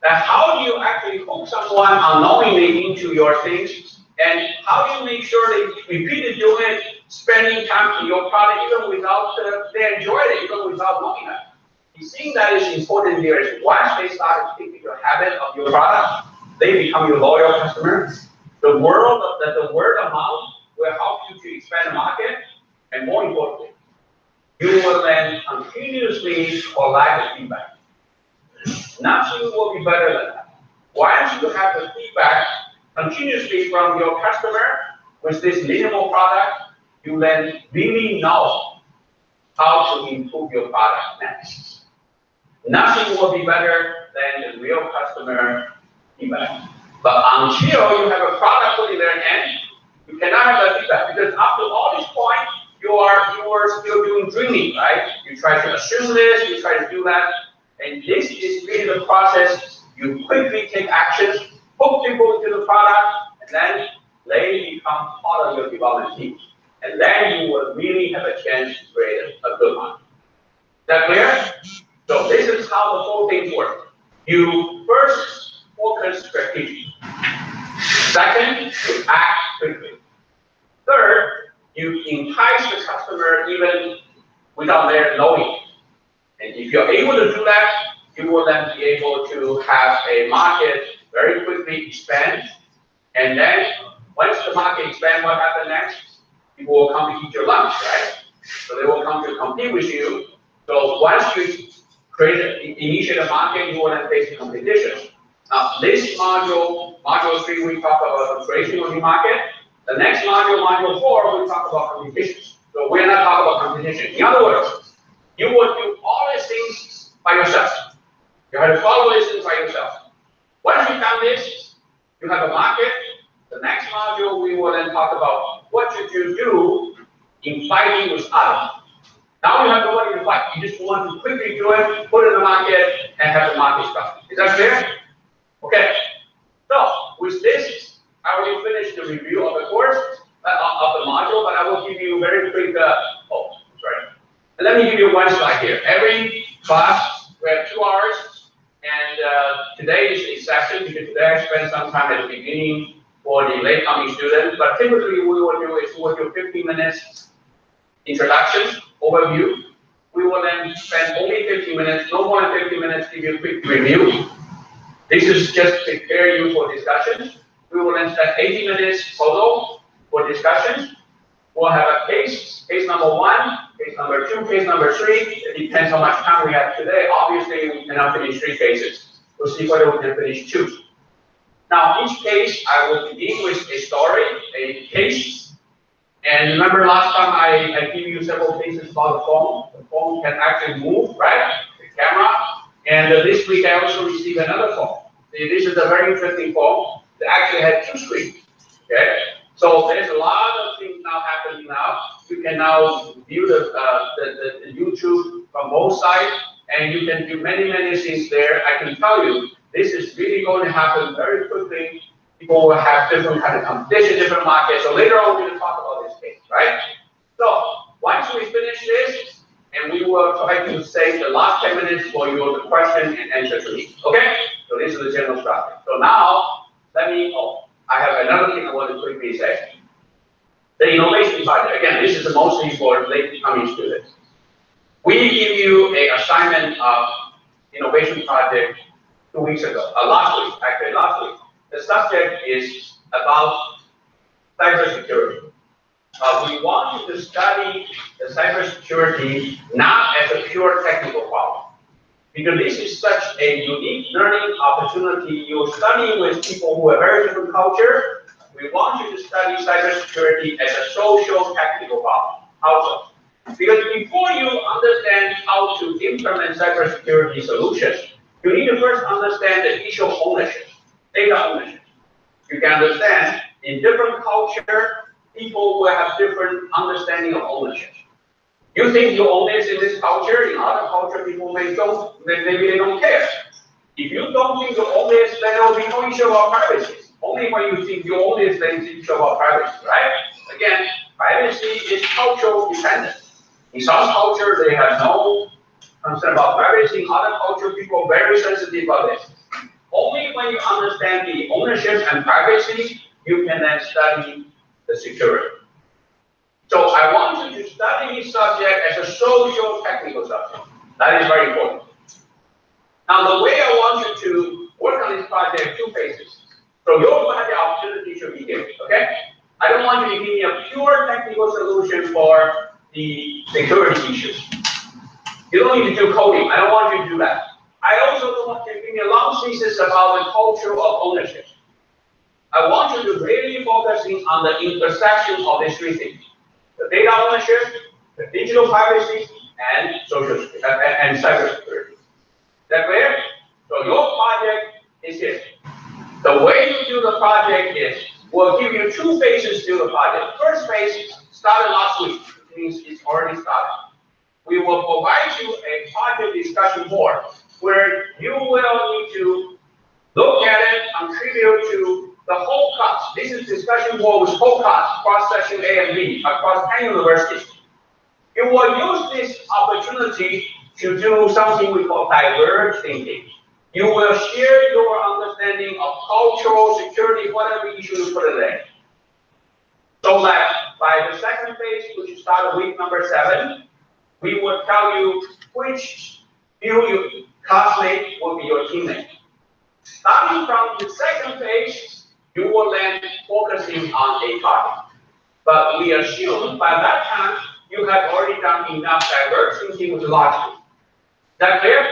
That how do you actually hook someone unknowingly into your things, and how do you make sure they repeatedly do it, spending time in your product even without, they enjoy it even without knowing that. The thing that is important here is once they start taking your habit of your product, they become your loyal customer. The word of mouth will help you to expand the market, and more importantly, you will then continuously collect the feedback. Nothing will be better than that. Once you have the feedback continuously from your customer with this minimal product, you then really know how to improve your product next. Nothing will be better than the real customer feedback. But until you have a product put in their hand, you cannot have that feedback, because up to all this point, you are still doing dreaming, right? You try to assume this, you try to do that, and this is really the process. You quickly take actions, hook people into the product, and then they become part of your development team. And then you will really have a chance to create a good one. Is that clear? So this is how the whole thing works. You first focus strategically. Second, you act quickly. Third, you entice the customer even without their knowing. And if you're able to do that, you will then be able to have a market very quickly expand. And then once the market expands, what happens next? People will come to eat your lunch, right? So they will come to compete with you. So once you initiate a market, you will then face the competition. Now, this module 3, we talk about the creation of the market. The next module, module 4, we talk about competition. So we're not talking about competition. In other words, you will do all these things by yourself. You have to follow these things by yourself. Once you've done this, you have a market. The next module, we will then talk about what should you do in fighting with others. Now you have nobody to fight. You just want to quickly do it, put it in the market, and have the market stop. Is that clear? Okay. So with this, I will finish the review of the course, of the module, but I will give you very quick, and let me give you one slide here. Every class, we have 2 hours, and today is a session, because today I spent some time at the beginning for the late coming students, but typically we will do 15 minutes introduction, overview. We will then spend only 15 minutes, no more than 15 minutes, give you a quick review. This is just to prepare you for discussion. We will then spend 80 minutes total for discussion. We'll have a case number 1, case number 2, case number 3. It depends how much time we have today. Obviously, we cannot finish 3 cases. We'll see whether we can finish 2. Now, each case, I will begin with a story, a case. And remember last time I gave you several cases about the phone. The phone can actually move, right? The camera. And this week I also received another phone. See, this is a very interesting phone that actually had 2 screens. Okay? So there's a lot of things can now view the YouTube from both sides, and you can do many things there. I can tell you, this is really going to happen very quickly. People will have different kind of competition, different markets. So later on, we're going to talk about this case, right? So once we finish this, and we will try to save the last 10 minutes for your question and answer to me. Okay? So this is the general structure. So now, I have another thing I want to quickly say. The innovation project, again, this is mostly for late coming students. We give you an assignment of innovation project 2 weeks ago, last week. The subject is about cybersecurity. We want you to study the cybersecurity not as a pure technical problem, because this is such a unique learning opportunity. You're studying with people who have very different culture. We want you to study cybersecurity as a social technical problem. How so? Because before you understand how to implement cybersecurity solutions, you need to first understand the issue of ownership, data ownership. You can understand in different culture, people will have different understanding of ownership. You think you own this in this culture, in other culture, people maybe they don't care. If you don't think you own this, then there will be no issue about privacy. Only when you think you own this, then it's issue about privacy, right? Again, privacy is cultural dependent. In some culture, they have no concern about privacy. In other culture, people are very sensitive about this. Only when you understand the ownership and privacy, you can then study the security. So I want you to study this subject as a social technical subject. That is very important. Now the way I want you to work on this project, 2 phases. So you'll have the opportunity to begin, okay? I don't want you to give me a pure technical solution for the security issues. You don't need to do coding. I don't want you to do that. I also don't want you to give me a long thesis about the culture of ownership. I want you to really focus on the intersection of these 3 things: the data ownership, the digital privacy, and and cybersecurity. Is that clear? So your project is this. The way you do the project is, we'll give you 2 phases to the project. First phase started last week, which means it's already started. We will provide you a project discussion board where you will need to look at it, contribute to the whole class. This is discussion board with whole class, cross section A and B, across 10 universities. You will use this opportunity to do something we call divergent thinking. You will share your understanding of cultural security, whatever issue you put it in. So that by the second phase, which started week number 7, we will tell you which new classmate will be your teammate. Starting from the second phase, you will then focusing on a topic. But we assume by that time, you have already done enough divergent thinking with logic. Is that clear?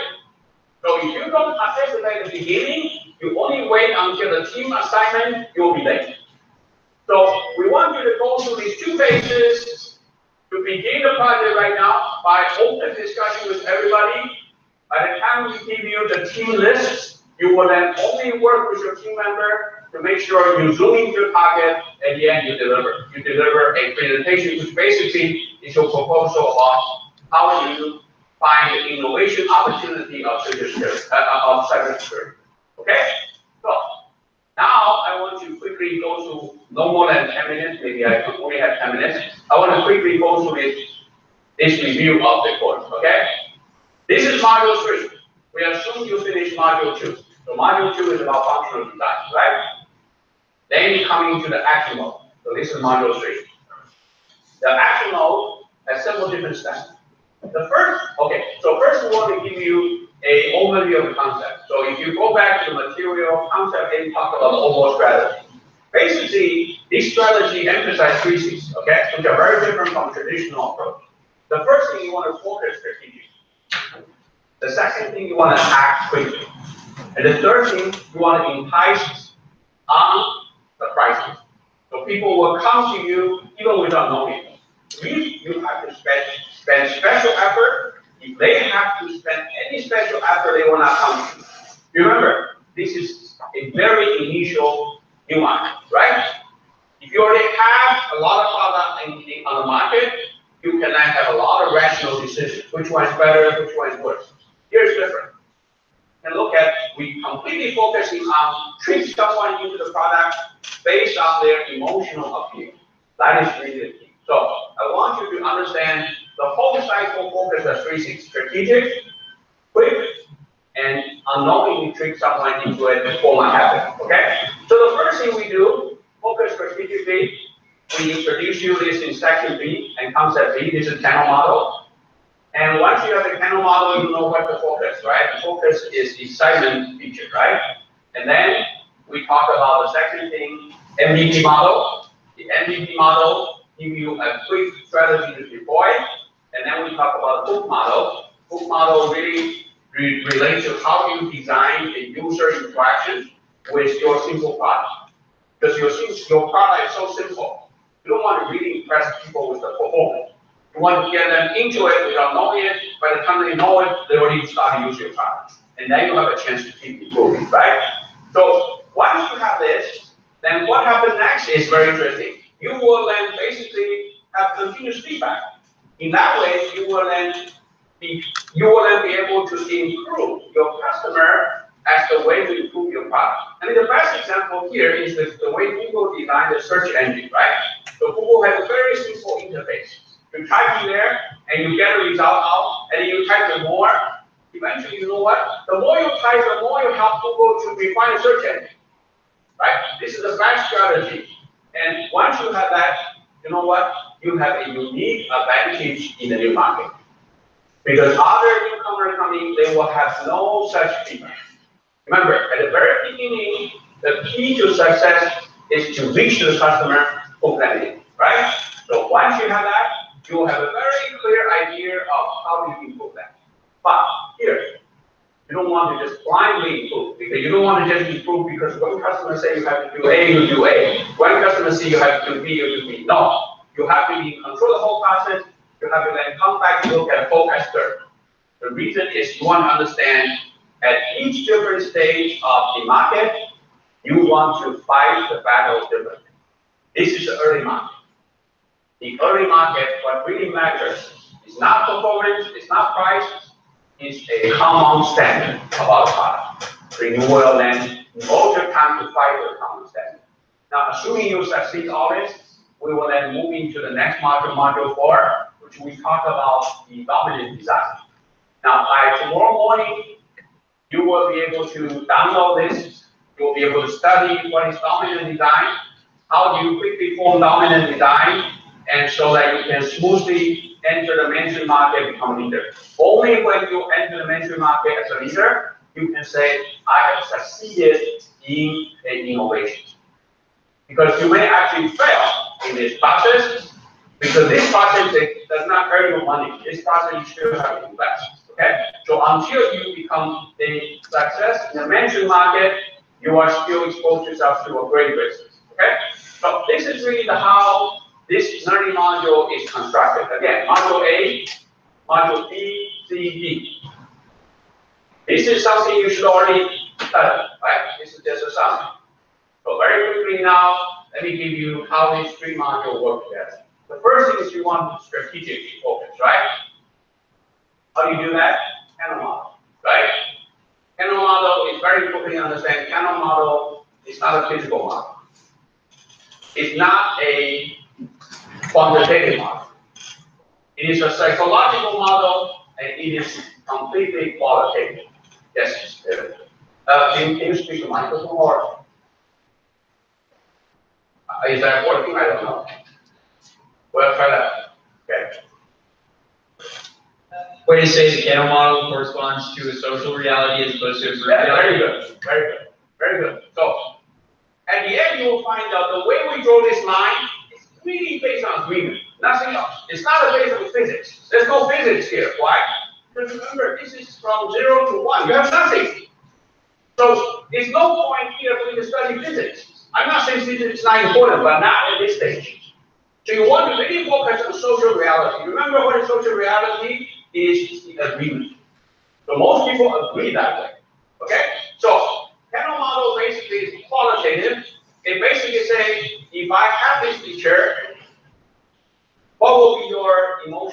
So if you don't participate at the beginning, you only wait until the team assignment, you will be late. So we want you to go through these 2 phases to begin the project right now by open discussion with everybody. By the time we give you the team list, you will then only work with your team member to make sure you zoom into your target. At the end, you deliver. You deliver a presentation, which basically is your proposal on how you find the innovation opportunity of cybersecurity. Okay? So now I want to quickly go through no more than 10 minutes. Maybe I only have 10 minutes. I want to quickly go through this review of the course. Okay? This is module 3. We assume you finish module 2. So module 2 is about functional design, right? Then you come into the action mode. So this is module 3. The action mode has several different steps. First we want to give you an overview of the concept. So if you go back to the material concept, then talk about the overall strategy. Basically, this strategy emphasizes 3 things, okay, which are very different from traditional approach. The first thing, you want to focus strategically. The second thing, you want to act quickly. And the third thing, you want to entice on the pricing. So people will come to you even without knowing. You have to spend special effort. If they have to spend any special effort, they will not come to you. Remember, this is a very initial new market, right? If you already have a lot of product on the market, you can then have a lot of rational decisions. Which one is better, which one is worse. Here's different. And look at, we completely focusing on treat someone into the product based on their emotional appeal. That is really the key. So I want you to understand the whole cycle focus as 3 things: strategic, quick, and unknowingly trick someone into it before what happens. Okay? So the first thing we do, focus strategically. We introduce you this in section B and concept B. This is channel model. And once you have the channel model, you know what to focus, right? The focus is excitement feature, right? And then we talk about the second thing, MVP model. The MVP model give you a quick strategy to deploy. And then we talk about the hook model. Hook model really relates to how you design a user interaction with your simple product. Because your product is so simple. You don't want to really impress people with the performance. You want to get them into it without knowing it. By the time they know it, they already start to use your product. And then you have a chance to keep improving, right? So once you have this, then what happens next is very interesting. You will then basically have continuous feedback. In that way, you will then be able to improve your customer as the way to improve your product. I mean, the best example here is the way Google designed the search engine, right? So Google has a very simple interface. You type in there, and you get a result out, and then you type the more. Eventually, you know what? The more you type, the more you help Google to refine the search engine, right? This is the best strategy. And once you have that, you know what? You have a unique advantage in the new market. Because other newcomers coming, they will have no such feedback. Remember, at the very beginning, the key to success is to reach the customer, hook them in, right? So once you have that, you will have a very clear idea of how you improve that. But here, you don't want to just blindly improve, because you don't want to just improve because one customer says you have to do A, you do A. One customer says you have to do B, you do B. No, you have to be in control of the whole process. You have to then come back and look at a focus curve. The reason is you want to understand at each different stage of the market, you want to fight the battle differently. This is the early market. The early market, what really matters is not performance, it's not price, it's a common standard about a product. So you will then devote your time to fight the common standard. Now, assuming you succeed all this, we will then move into the next module, module 4, which we talk about the dominant design. Now, by tomorrow morning, you will be able to download this. You will be able to study what is dominant design, how do you quickly form dominant design, and so that you can smoothly enter the mainstream market and become a leader. Only when you enter the mainstream market as a leader, you can say, I have succeeded in an innovation. Because you may actually fail in this process, because this process does not earn you money. This process you still have to invest. Okay? So until you become a success in the mainstream market, you are still exposed yourself to a great risk. Okay? So this is really how this learning module is constructed. Again, module A, module B, C, D. This is something you should already study, right? This is just a summary. So very quickly now, let me give you how these 3 modules work together. The first thing is you want to strategically focus, right? How do you do that? Channel model, right? Channel model is very quickly understand. Channel model is not a physical model. It's not a quantitative model. It is a psychological model, and it is completely qualitative. Yes. Can you speak to microphone or is that working? I don't know. Well, try that. Okay. Way to say the channel model corresponds to a social reality as opposed to a group reality. Very good. Very good. Very good. So at the end, you will find out the way we draw this line is really based on agreement. Nothing else. It's not based on physics. There's no physics here. Why? Because remember, this is from 0 to 1. You have nothing. So there's no point here for you to study physics. I'm not saying physics is not important, but not at this stage. So you want to really focus on social reality. Remember what is social reality is the agreement. So most people agree that way. Okay? So channel model basically is qualitative. It basically says, if I have this feature, what will be your emotion?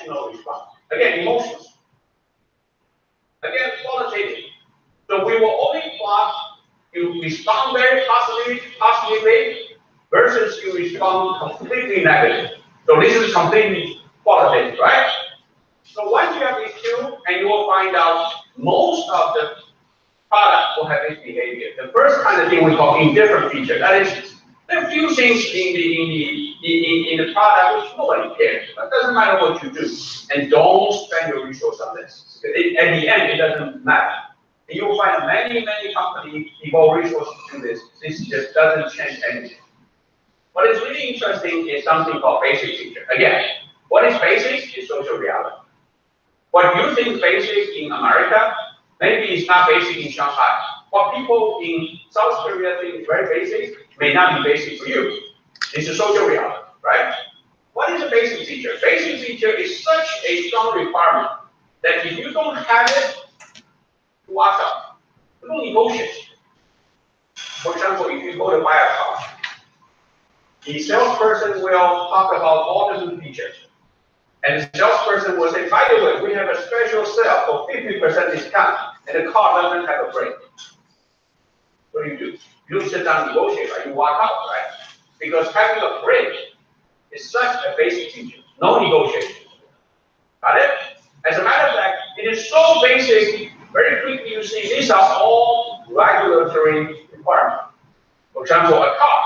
you respond very positively versus you respond completely negative. So this is completely qualitative, right? So once you have these two, and you will find out most of the product will have this behavior. The first kind of thing we call indifferent feature. That is, there are a few things in the product which nobody cares. It doesn't matter what you do, and don't spend your resource on this. At the end, it doesn't matter. And you will find many companies devote resources to this. This just doesn't change anything. What is really interesting is something called basic feature. Again, what is basic is social reality. What you think basic in America, maybe it's not basic in Shanghai. What people in South Korea think is very basic may not be basic for you. It's a social reality, right? What is a basic feature? Basic feature is such a strong requirement that if you don't have it, you walk out. You don't negotiate. For example, if you go to buy a car, the salesperson will talk about all the new features. And the salesperson will say, by the way, we have a special sale for 50% discount, and the car doesn't have a brake. What do? You don't sit down and negotiate, right? You walk out, right? Because having a brake is such a basic feature. No negotiation. Got it? As a matter of fact, it is so basic, very quickly you see these are all regulatory requirements. For example, a car.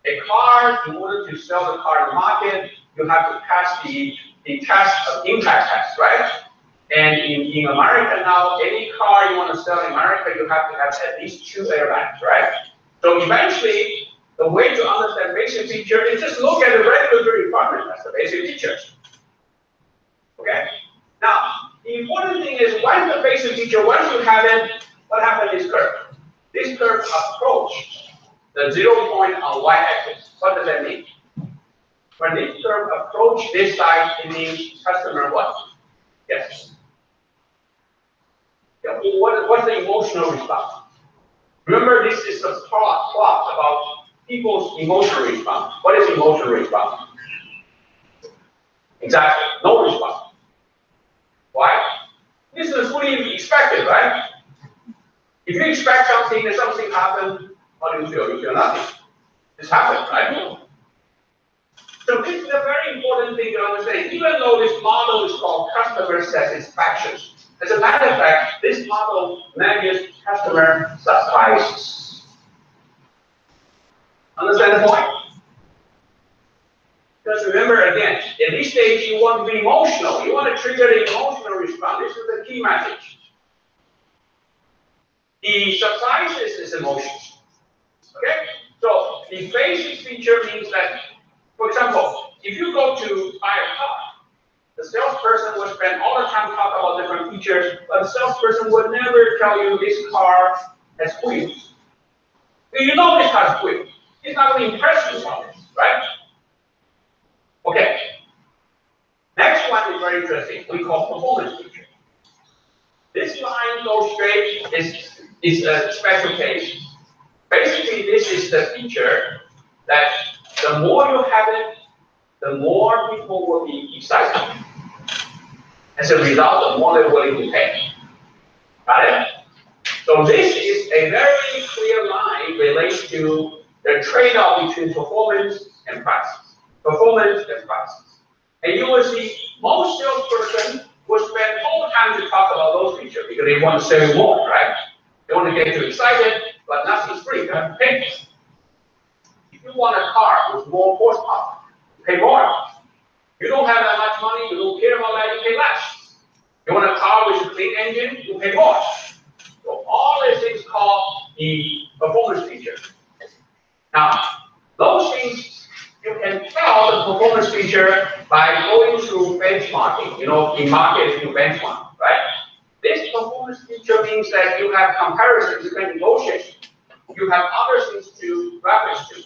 A car, in order to sell the car in the market, you have to pass the test of impact test, right? And in America now, any car you want to sell in America, you have to have at least 2 airbags, right? So eventually, the way to understand basic feature is just look at the regulatory requirement. That's the basic feature. Okay? Now, the important thing is once the basic feature, once you have it, what happens is curve. This curve approaches the 0 point on y-axis. What does that mean? When this curve approaches this side, it means customer what? Yes. Yeah, what's the emotional response? Remember, this is a plot about people's emotional response. What is emotional response? Exactly, no response. Why? This is fully expected, right? If you expect something and something happens, how do you feel? You feel nothing. This happened, right? So this is a very important thing to understand. Even though this model is called customer satisfaction, as a matter of fact, this model measures customer surprises. Understand the point? Because remember again, at this stage you want to be emotional. You want to trigger the emotional response. This is the key message. The surprises is emotions. Okay? So the basic feature means that, for example, if you go to buy a car, the salesperson will spend all the time talking about different features, but the salesperson will never tell you this car has wheels. You know this car has wheels. He's not going to impress you on this, right? Okay. Next one is very interesting. We call performance feature. This line goes straight, is a special case. Basically, this is the feature that the more you have it, the more people will be excited. As a result, the more they're willing to pay. Got it? So this is a very clear line related to the trade-off between performance and prices. Performance and prices. And you will see most salesperson will spend all the time to talk about those features because they want to sell you more, right? They want to get you excited, but nothing's free. You have to pay. If you want a car with more horsepower, pay more. You don't have that much money, you don't care about that, you pay less. You want a car with a clean engine, you pay more. So all these things called the performance feature. Now, those things you can tell the performance feature by going through benchmarking. You know, in market you benchmark, right? This performance feature means that you have comparisons, you can negotiate. You have other things to reference to.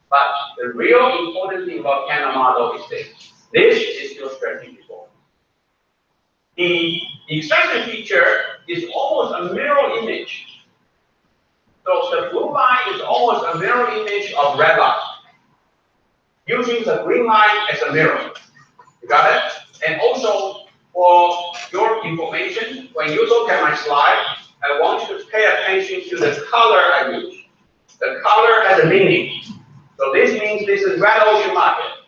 But the real important thing about Canada model is this. This is your strategic goal. The exception feature is almost a mirror image. So the blue line is almost a mirror image of red line. Using the green line as a mirror. You got it? And also, for your information, when you look at my slide, I want you to pay attention to the color I use. The color has a meaning. So this means this is red ocean market.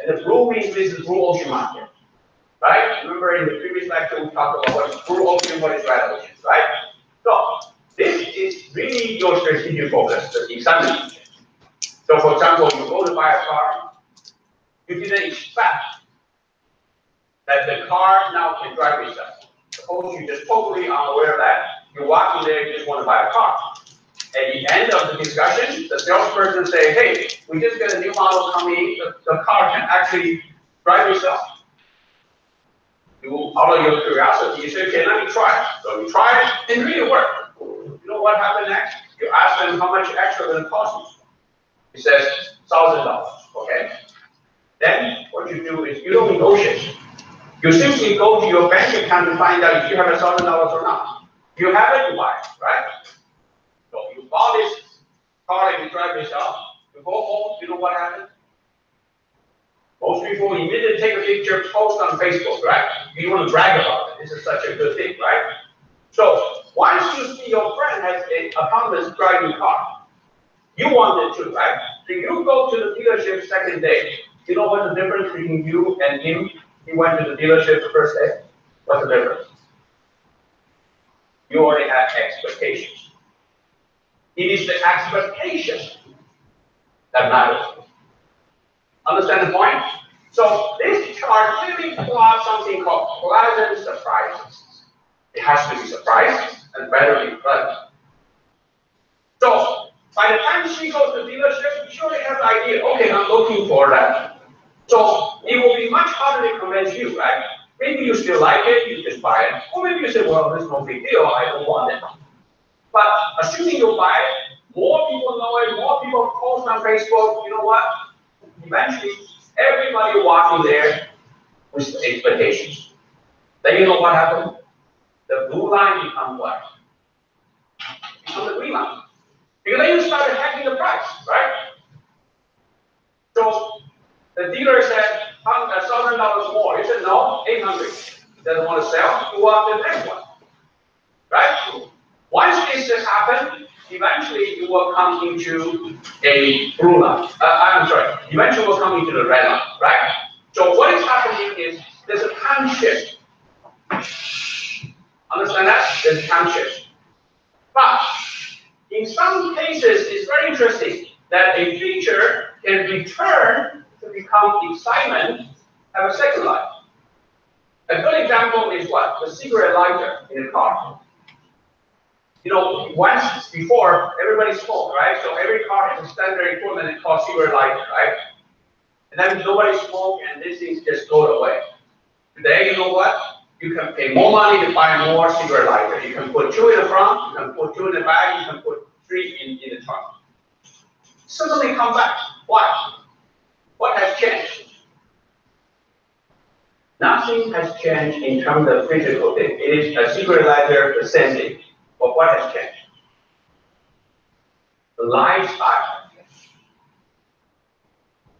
And the blue means this is blue ocean market. Right? Remember in the previous lecture we talked about what is blue ocean, what is red ocean, right? So this is really your strategic focus, the examine feature. So for example, you go to buy a car, you didn't expect that the car now can drive itself. Suppose you're just totally unaware of that. You walk in there, you just want to buy a car. At the end of the discussion, the salesperson say, hey, we just got a new model coming, the car can actually drive itself. You, out of your curiosity, you say, okay, let me try it. So you try it, and it really worked. You know what happened next? You ask them how much extra it's going to cost you. He says, $1,000, okay? Then what you do is you don't negotiate. You simply go to your bank account to find out if you have $1,000 or not. If you have it, you buy it, right? So you bought this car and you drive yourself. You go home, you know what happened? Most people immediately take a picture, post on Facebook, right? You want to brag about it. This is such a good thing, right? So once you see your friend has an autonomous driving car, you want it too, right? So you go to the dealership second day. You know what's the difference between you and him? He went to the dealership the first day. What's the difference? You already have expectations. It is the expectation that matters. Understand the point? So this chart really plots something called pleasant surprises. It has to be surprised and better be pleasant. So by the time she goes to the dealership, she already has an idea. Okay, I'm looking for that. So it will be much harder to convince you, right? Maybe you still like it, you just buy it. Or maybe you say, well, this is no big deal, I don't want it. But assuming you buy it, more people know it, more people post on Facebook, you know what? Eventually, everybody walking there with expectations. Then you know what happened? The blue line becomes what? Becomes the green line. Because then you started hacking the price, right? So the dealer said, $1,000 more. You said, no, 800. He doesn't want to sell, you want the next one. Right? Once this happens, eventually you will come into a blue line. I'm sorry, eventually will come into the red line, right? So what is happening is there's a time shift. Understand that? There's a time shift. But in some cases, it's very interesting that a feature can return to become excitement, have a second life. A good example is what? The cigarette lighter in a car. You know, once before, everybody smoked, right? So every car has a standard equipment called cigarette lighter, right? And then nobody smoked, and these things just go away. Today, you know what? You can pay more money to buy more cigarette lighter. You can put 2 in the front, you can put 2 in the back, you can put 3 in the trunk. Suddenly come back. Why? What has changed? Nothing has changed in terms of physical thing. It is a cigarette lighter, the same thing. But what has changed? The lifestyle.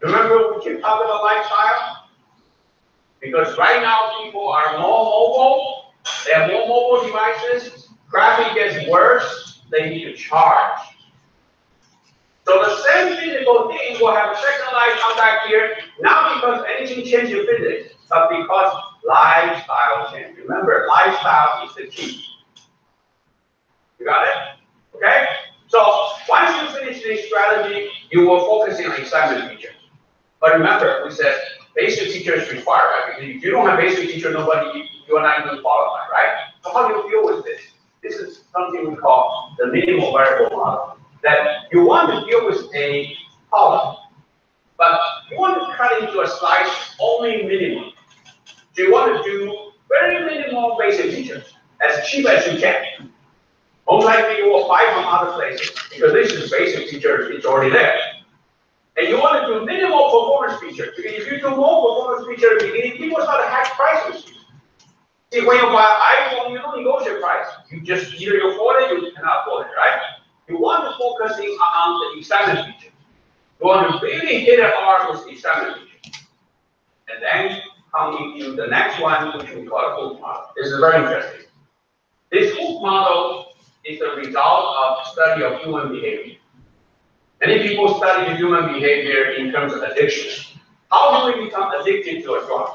Remember we keep talking about lifestyle? Because right now people are more mobile, they have more mobile devices, traffic gets worse, they need to charge. So the same physical thing will have a second life come back here, not because anything changed in physics, but because lifestyle changed. Remember, lifestyle is the key. You got it? Okay? So once you finish this strategy, you will focus on excitement feature. But remember, we said basic feature is required, right? Because if you don't have basic feature, you are not even qualified, right? So how do you deal with this? This is something we call the minimal variable model. That you want to deal with a problem, but you want to cut into a slice only minimum. So you want to do very minimal basic features, as cheap as you can. Most likely you will buy from other places, because this is basic feature, it's already there. And you want to do minimal performance features, because if you do more performance features at the beginning, people start to hack prices. See, when you buy an iPhone, you don't negotiate price. You just either you afford it or you cannot afford it, right? You want to focus on the excitement feature. You want to really hit it hard with the excitement feature. And then come into the next one, which we call a hook model. This is very interesting. This hook model is the result of study of human behavior. Many people study the human behavior in terms of addiction. How do we become addicted to a drug?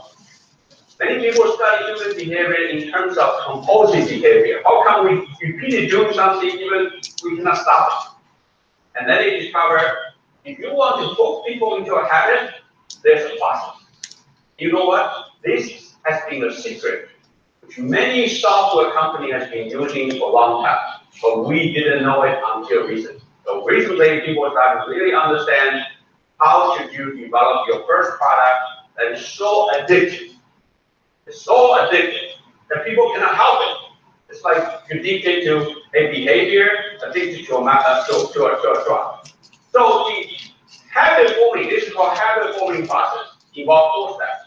Many people study human behavior in terms of compulsive behavior. How can we repeatedly do something even we cannot stop it? And then they discover if you want to hook people into a habit, there's a process. You know what? This has been a secret which many software companies have been using for a long time, but we didn't know it until recently. So recently, people started to really understand how should you develop your first product that is so addictive. It's so addictive that people cannot help it. It's like addicted to a behavior, addicted to a drug. So the habit forming, this is called habit forming process, involves 4 steps.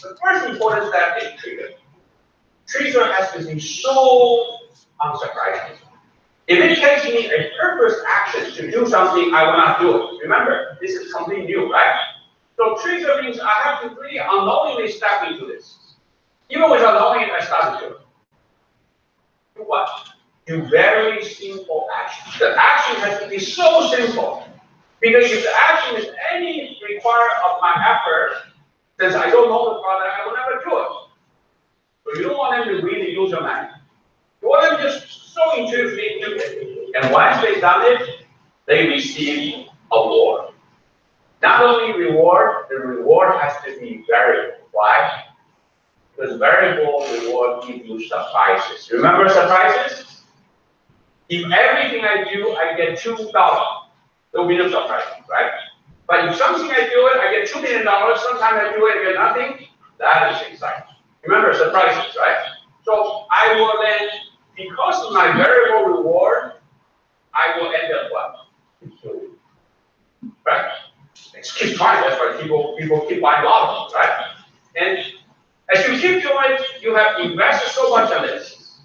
The first important step is trigger. Trigger has to be so unsurprising. If it takes me a purpose action to do something, I will not do it. Remember, this is completely new, right? So trigger means I have to really unknowingly step into this. Even without knowing it, I start to do it. Do what? Do very simple actions. The action has to be so simple. Because if the action is any require of my effort, since I don't know the product, I will never do it. So you don't want them to read the user manual. You want them just so intuitively do it. And once they've done it, they receive award. Not only reward, the reward has to be variable. Why? Because variable reward gives you surprises. Remember surprises? If everything I do, I get $2, there will be no surprise, right? But if something I do it, I get $2 million, sometimes I do it, I get nothing, that is exciting. Remember surprises, right? So I will then, because of my variable reward, I will end up what? Right? Let's keep trying, that's why people keep buying lotteries, right? And as you keep doing it, you have invested so much on this.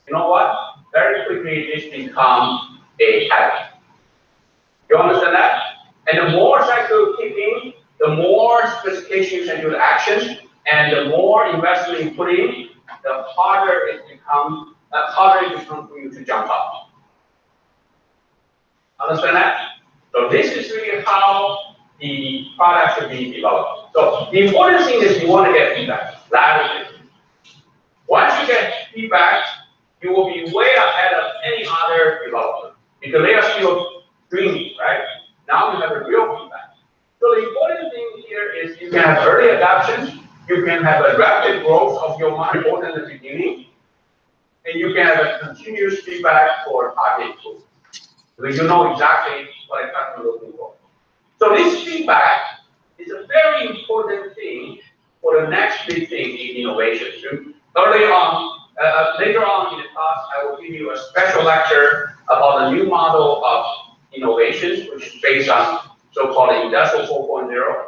You know what? Very quickly, this becomes a habit. You understand that? And the more cycle you keep in, the more specification you can do the action, and the more investment you put in, the harder it becomes for you to jump up. Understand that? So this is really how the product should be developed. So the important thing is you want to get feedback. That is it. Once you get feedback, you will be way ahead of any other developer because they are still dreaming, right? Now you have a real feedback. So the important thing here is you can have early adoption, you can have a rapid growth of your market both in the beginning, and you can have a continuous feedback for target improvement. Because you know exactly what a customer is looking for. So this feedback is a very important thing for the next big thing in innovation. Later on in the class, I will give you a special lecture about a new model of innovation, which is based on so-called Industrial 4.0.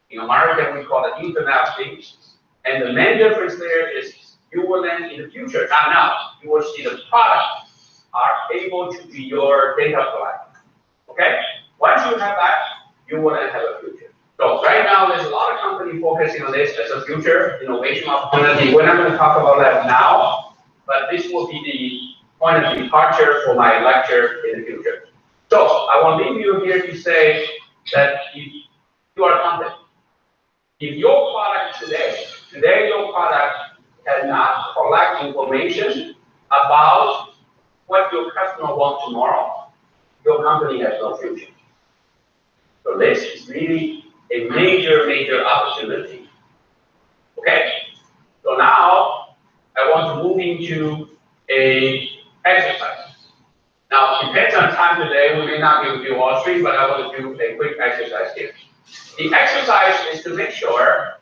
In American, we call it Internet of Things. And the main difference there is you will then, in the future, not now, you will see the products are able to be your data provider. Okay? Once you have that, you will then have a future. So right now, there's a lot of companies focusing on this as a future innovation opportunity. We're not going to talk about that now, but this will be the point of departure for my lecture in the future. So I want to leave you here to say that if you are confident, if your product today your product cannot collect information about what your customer wants tomorrow, your company has no future. So this is really a major opportunity. Okay? So now I want to move into a exercise. Now, depends on time today, we may not be able to do all 3, but I want to do a quick exercise here. The exercise is to make sure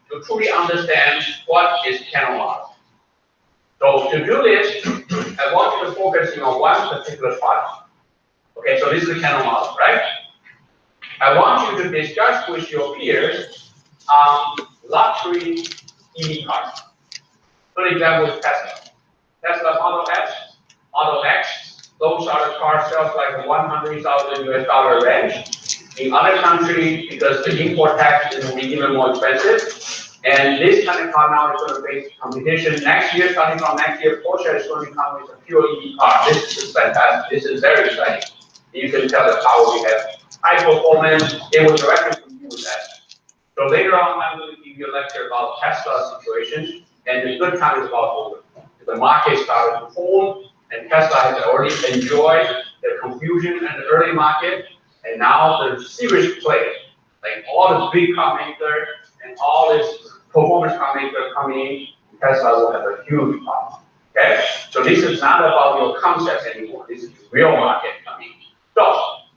to truly understand what is channel model. So to do this, I want you to focus on one particular product. Okay, so this is the channel model, right? I want you to discuss with your peers luxury EV cars. For example, Tesla. Tesla Model S, Model X, those are the car sales like $100,000 range. In other countries, because the import tax is even more expensive, And this kind of car now is going to face competition. Next year, starting from next year, Porsche is going to come with a pure EV car. This is fantastic. This is very exciting. You can tell the power we have. High performance, it will directly compete with that. So later on, I'm going to give you a lecture about Tesla situation, and the good time is about over. The market started to form, and Tesla has already enjoyed the confusion in the early market, and now the serious players, like all the big car makers and all this performance car makers coming in, Tesla will have a huge problem. Okay, so this is not about your concepts anymore. This is real market coming. So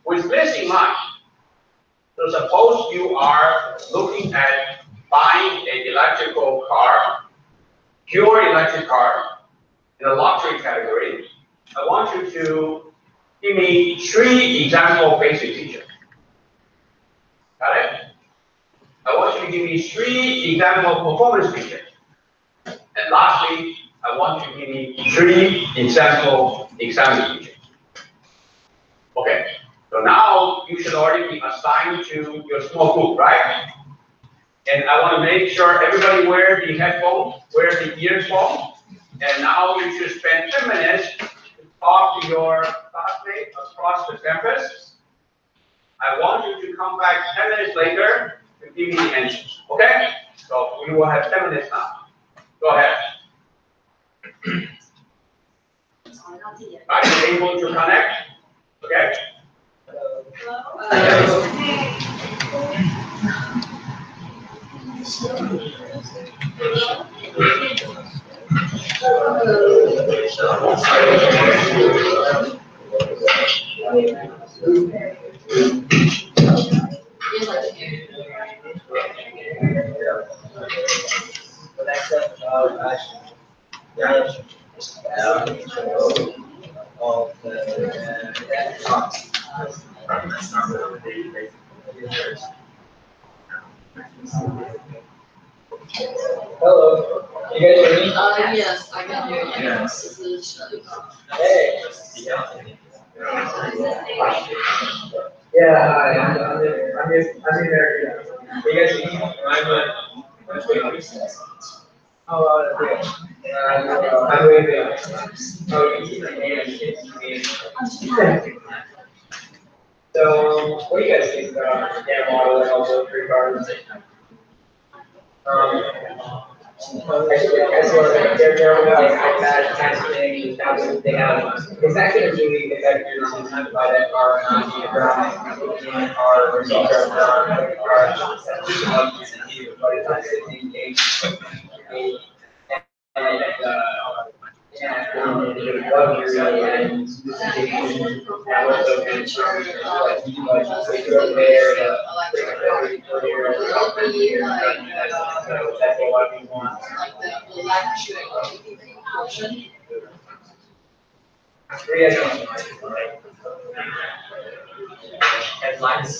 with this in mind, so suppose you are looking at buying an electrical car, pure electric car, in the luxury category. I want you to give me 3 example basic features. Got it? I want you to give me 3 example performance features. And lastly, I want you to give me 3 example exam features. Okay. So now you should already be assigned to your small group, right? And I want to make sure everybody wear the headphone, wear the earphone. And now you should spend 10 minutes to talk to your classmates across the campus. I want you to come back 10 minutes later to give me the answers. Okay? So we will have 10 minutes now. Go ahead. Are you able to connect? Okay? Hello. You guys hear me? Yes, I can hear you. Yes. This is Hey. Yeah, hi. I'm in there. You guys see me? Oh, okay. I'm waving. Oh, you see my name. So, what do you guys think about the model and all those 3 cars? I saw that they're like that kind of thing. They have. It's actually really effective to buy that car and not need a drive in a car or some car. But it's not 15K. Headlights.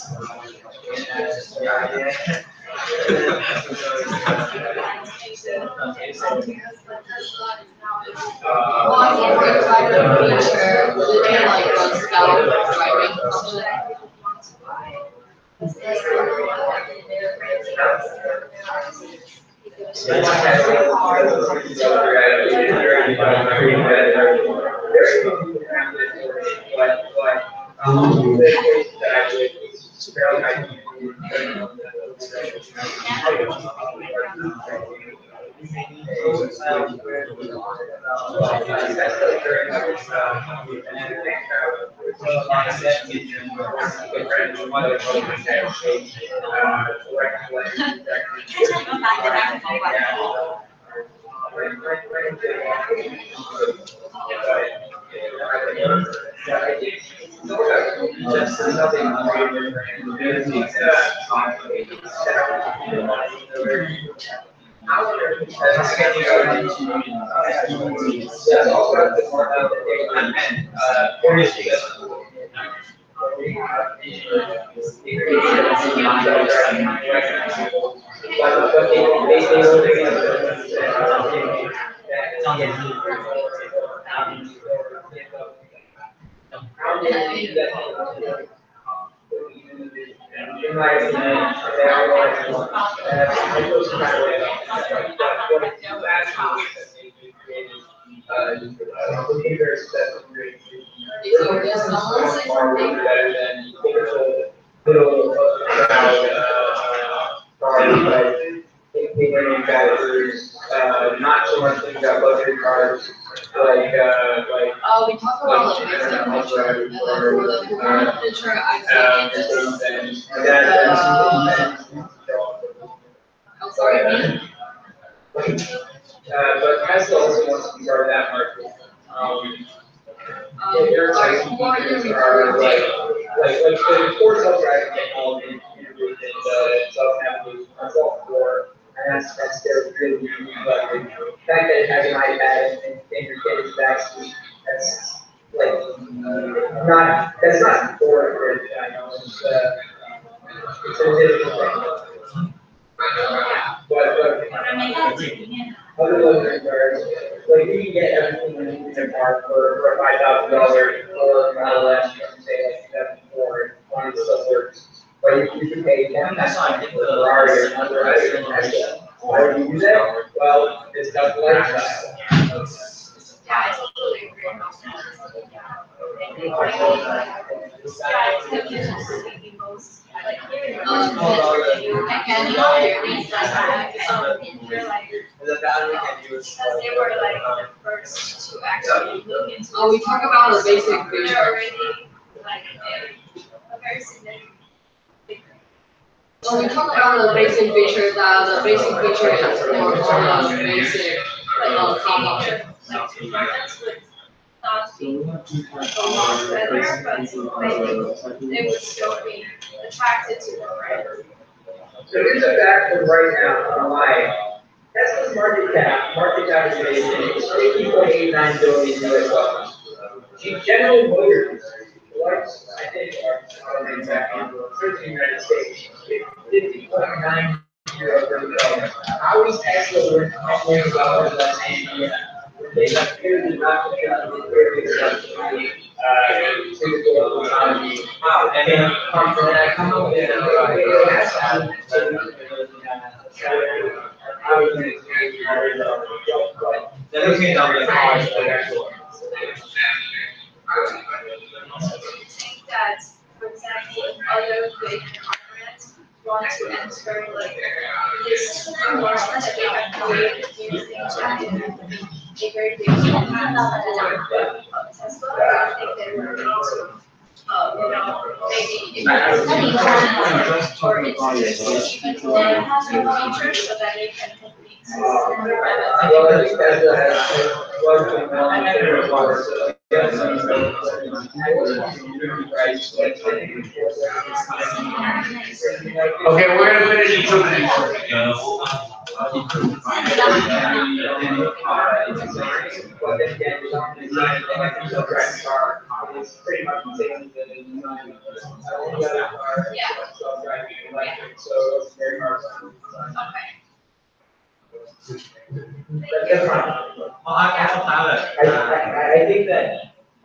in my opinion, they are going to, I feel some kind of way about that. But what it's actually behaviors that create better than little manufacturers, not so much things about luxury cars, like we talked about like basic picture, I'm sorry. But Tesla also wants to be part of that market. Their features are like the core self-driving technology integrated self-navigation, self-core, and that's their really unique leverage. The fact that it has an iPad and your kid is backseat, that's like that's not core. I know it's a different thing. Other luxury cars, like you can get everything you need in a car for $5,000 or Model S, say like 2004, one of the stuff works. But you can pay $10,000 for a Ferrari or another item. Why do you do that? Well, it's got the lifestyle. Yeah, I totally agree. They were like the first to actually look into. Oh, we talk about the basic feature. Already like a very significant. So we talk about the basic feature that the basic feature is for all the basic components. Like performance would not be a lot better, but they would still be attracted to the brand. So here's a fact from right now online. Tesla's market capitalization is $50.89 billion US dollars. General Motors, I think, are manufacturing in the United States, $50.9 billion. How is Tesla worth $1 million less than they appear not to be to the global economy? And then come up with think that, for example, other big corporates want to enter like this environment that they have created, do you think that it would be a very big impact on Tesla? I think they were able to, maybe invest or introduce even more features so that they can compete. Well, I think Tesla has Okay, we're gonna finish in 2 minutes.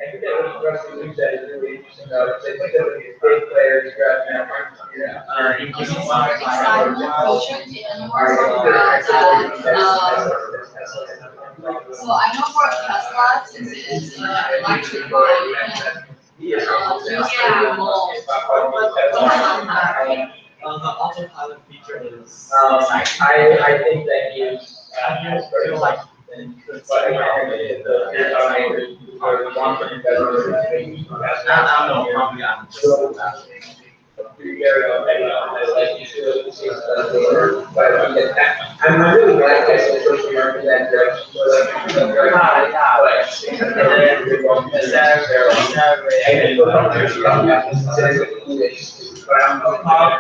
I think that what Rusty said is really interesting though. I think that the big players So I know for Tesla, since it is an electric car, you can use the remote. The autopilot feature is. I think that gives like I'm really glad Tesla chose to market that direction.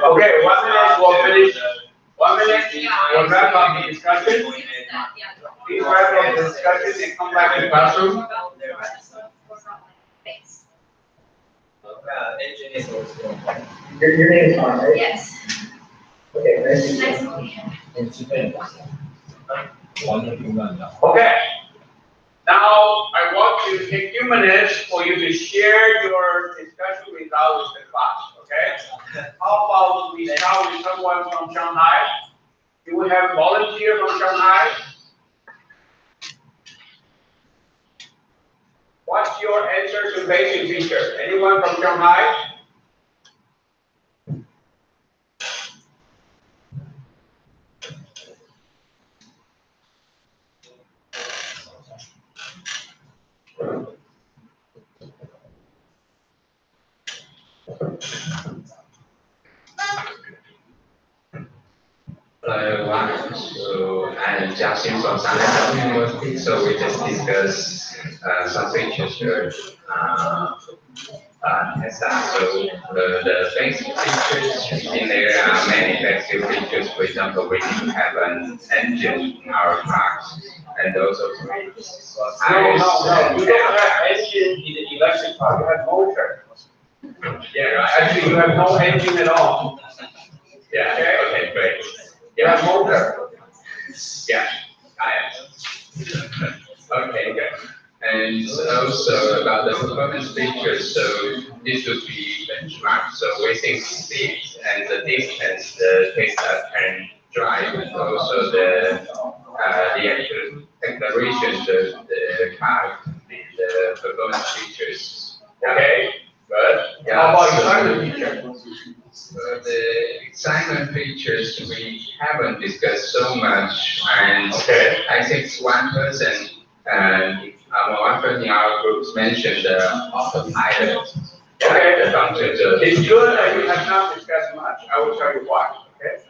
Okay, 1 minute, we'll finish. 1 minute, we'll wrap up the discussion. Please wrap up the discussion and come back to the classroom. Your name is on, right? Yes. Okay, nice Nice to to meet meet you. Okay. Now, I want to take 2 minutes for you to share your discussion results with the class. Okay? How about we start with someone from Shanghai? Do we have volunteer from Shanghai? What's your answer to basic feature? Anyone from Shanghai? Hello everyone, so I'm Jiaxin from Shanghai University, so we just discussed some features here. So the basic features in there are many basic features. For example, we need to have an engine in our cars, and also tires. No. You don't have engine in the electric car. You have motor. Yeah, right. Actually, you have no engine at all. Yeah. Okay, great. You have motor. Yeah. Tires. Okay, good. And also about the performance features, so this would be benchmark. So wasting speed and the distance the Tesla can drive, and also the actual declaration the car, the performance features. Okay, good. Yeah, How about so excitement feature? The excitement features we haven't discussed so much, and I think one person in our groups mentioned the autopilot. Okay. The function. It's good that you have not discussed much. I will tell you why. Okay.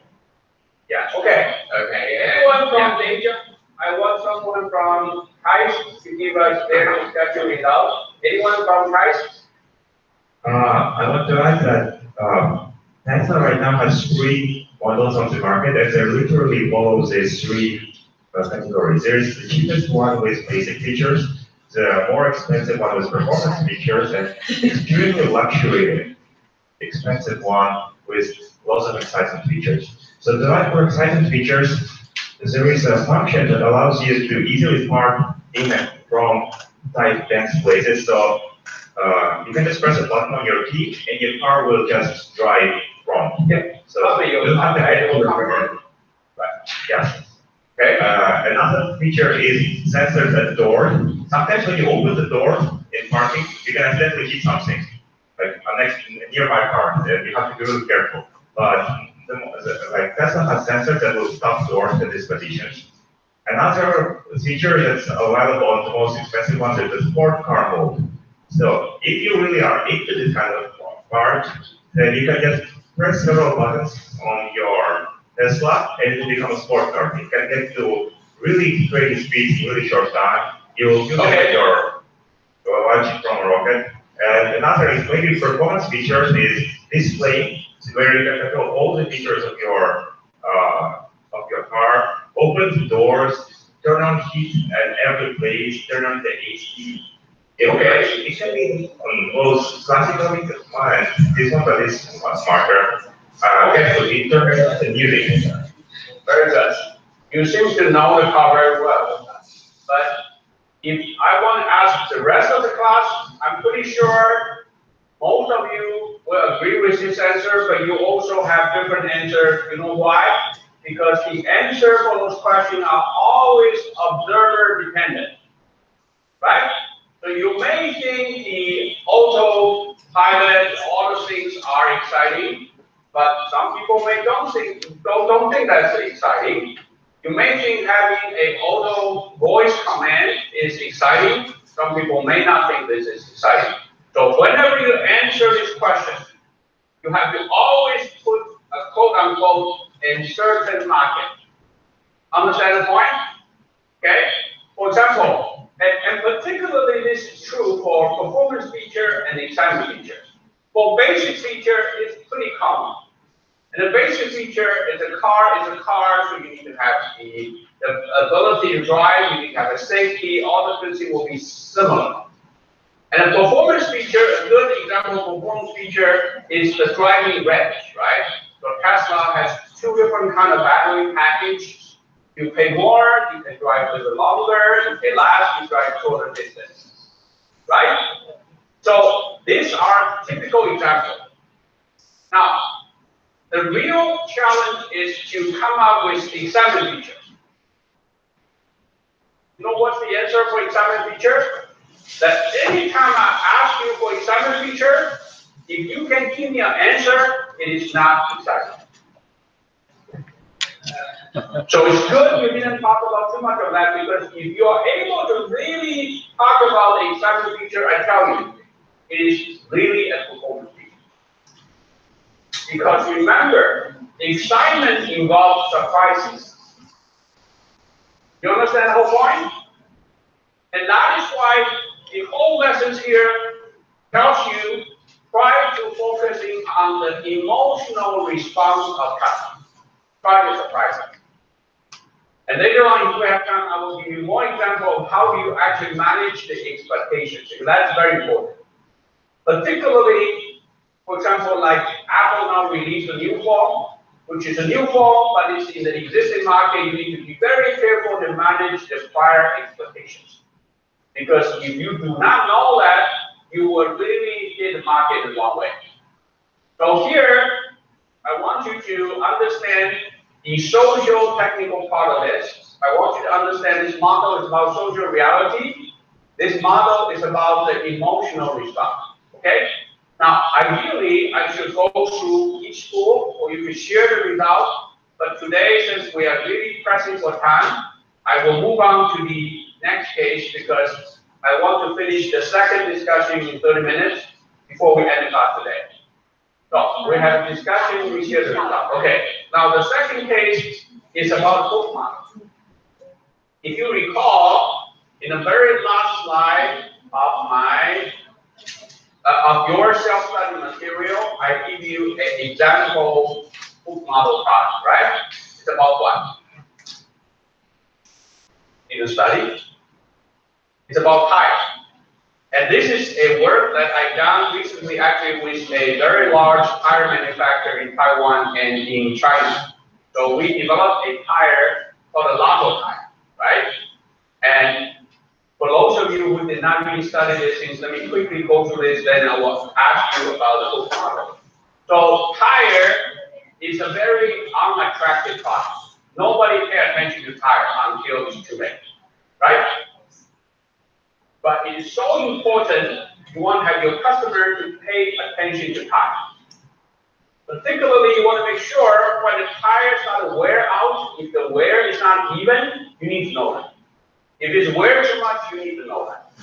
Yeah. Okay. Okay. Anyone from Asia? I want someone from KAIST to give us their discussion results. Anyone from KAIST? I want to add that Tesla right now has 3 models on the market, and they literally follow these 3 categories. There's the cheapest one with basic features, the more expensive one with performance features, and extremely luxury expensive one with lots of exciting features. So the one for exciting features, there is a function that allows you to easily park in and from tight dense places. So you can just press a button on your key and your car will just drive from. Yeah. So you don't have to head to your Yes. Okay. Another feature is sensors at the door. Sometimes when you open the door in parking, you can accidentally hit something, like a nearby car. You have to be really careful. But like Tesla has sensors that will stop doors at these positions. Another feature that's available on the most expensive ones is the sport car mode. So if you really are into this kind of car, then you can just press several buttons on your Tesla and it will become a sport car. You can get to really crazy speeds in really short time. You can get your launch from a rocket. And another is maybe performance features is display, where you can control all the features of your car, open the doors, turn on heat at every place, turn on the AC. Okay, it can be most classical one. This one, but it's smarter. Okay, so internet and music. Very good. You seem to know the car very well. But if I want to ask the rest of the class, I'm pretty sure most of you will agree with this answer, but you also have different answers. You know why? Because the answer for those questions are always observer dependent, right? So you may think the autopilot, all those things are exciting, but some people may don't think that's exciting. You may think having an auto voice command is exciting. Some people may not think this is exciting. So whenever you answer this question, you have to always put a quote-unquote in certain market. Understand the point? Okay? For example, and particularly this is true for performance feature and excitement feature. For basic feature, it's pretty common. And the basic feature is a car, so you need to have the ability to drive, you need to have a safety, all the things will be similar. And a performance feature, a good example of performance feature is the driving range, right? So Tesla has 2 different kind of battery package. You pay more, you can drive a little longer. You pay less, you drive shorter distance, right? So these are typical examples. Now, the real challenge is to come up with example features. You know what's the answer for example feature? That anytime I ask you for example feature, if you can give me an answer, it is not example. So it's good you didn't talk about too much of that, because if you are able to really talk about the example feature, I tell you, it is really a performance feature. Because remember, excitement involves surprises. You understand the whole point? And that is why the whole lesson here tells you try to focusing on the emotional response of customers. Try to surprise them. And later on, if we have time, I will give you more examples of how do you actually manage the expectations. Because that's very important. Particularly, for example, like Apple now released a new phone, which is a new phone, but it's in the existing market. You need to be very careful to manage the prior expectations. Because if you do not know that, you will really hit the market in the wrong way. So here, I want you to understand the social technical part of this. I want you to understand this model is about social reality. This model is about the emotional response. Okay? Now, ideally, I should go through each school, or you can share the results. But today, since we are really pressing for time, I will move on to the next case because I want to finish the second discussion in 30 minutes before we end the class today. So we have a discussion, we share the result. Okay, now the second case is about book model. If you recall, in the very last slide of your self-study material, I give you an example book model product, right? It's about what? In the study, it's about tire. And this is a work that I done recently actually with a very large tire manufacturer in Taiwan and in China. So we developed a tire called a Lotto tire, right? And for those of you who did not really study these things, let me quickly go through this, then I will ask you about the book model. So tire is a very unattractive product. Nobody pays attention to tire until it's too late, right? But it is so important, you want to have your customer to pay attention to tire. Particularly, you want to make sure when the tire starts to wear out, if the wear is not even, you need to know that. If it's wear too much, you need to know that.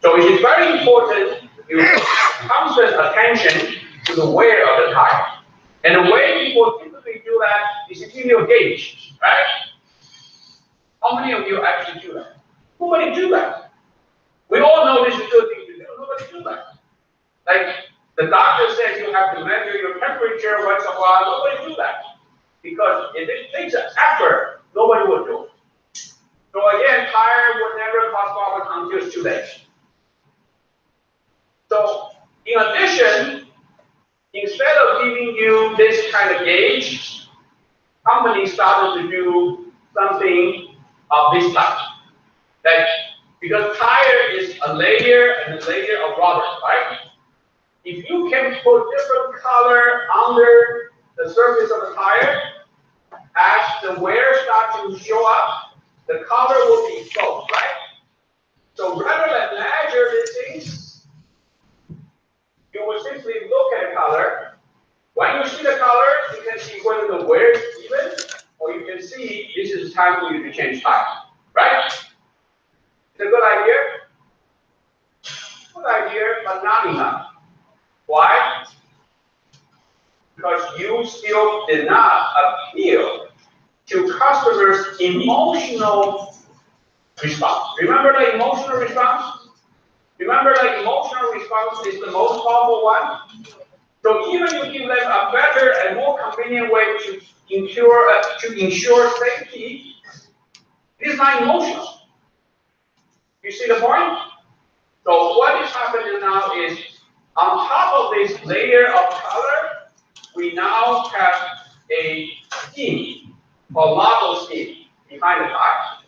So it is very important you have constant attention to the wear of the tire. And the way people typically do that is to give you a gauge, right? How many of you actually do that? Nobody do that. We all know this is a good thing to do. Nobody do that. Like the doctor says you have to measure your temperature once in a while. Nobody do that. Because if it takes an effort, nobody will do it. So again, tire will never cause problems until it's too late. So in addition, instead of giving you this kind of gauge, companies started to do something of this type. Like, because tire is a layer and a layer of rubber, right? If you can put different color under the surface of the tire, as the wear starts to show up, the color will be exposed, right? So rather than measure these things, you will simply look at the color. When you see the color, you can see whether the wear is even, or you can see this is time for you to change tire, right? It's a good idea? Good idea, but not enough. Why? Because you still did not appeal to customers' emotional response. Remember the emotional response? Remember the emotional response is the most powerful one? So even if you give them a better and more convenient way to ensure safety, it is not emotional. You see the point? So what is happening now is, on top of this layer of color, we now have a scheme, a model scheme behind the tire.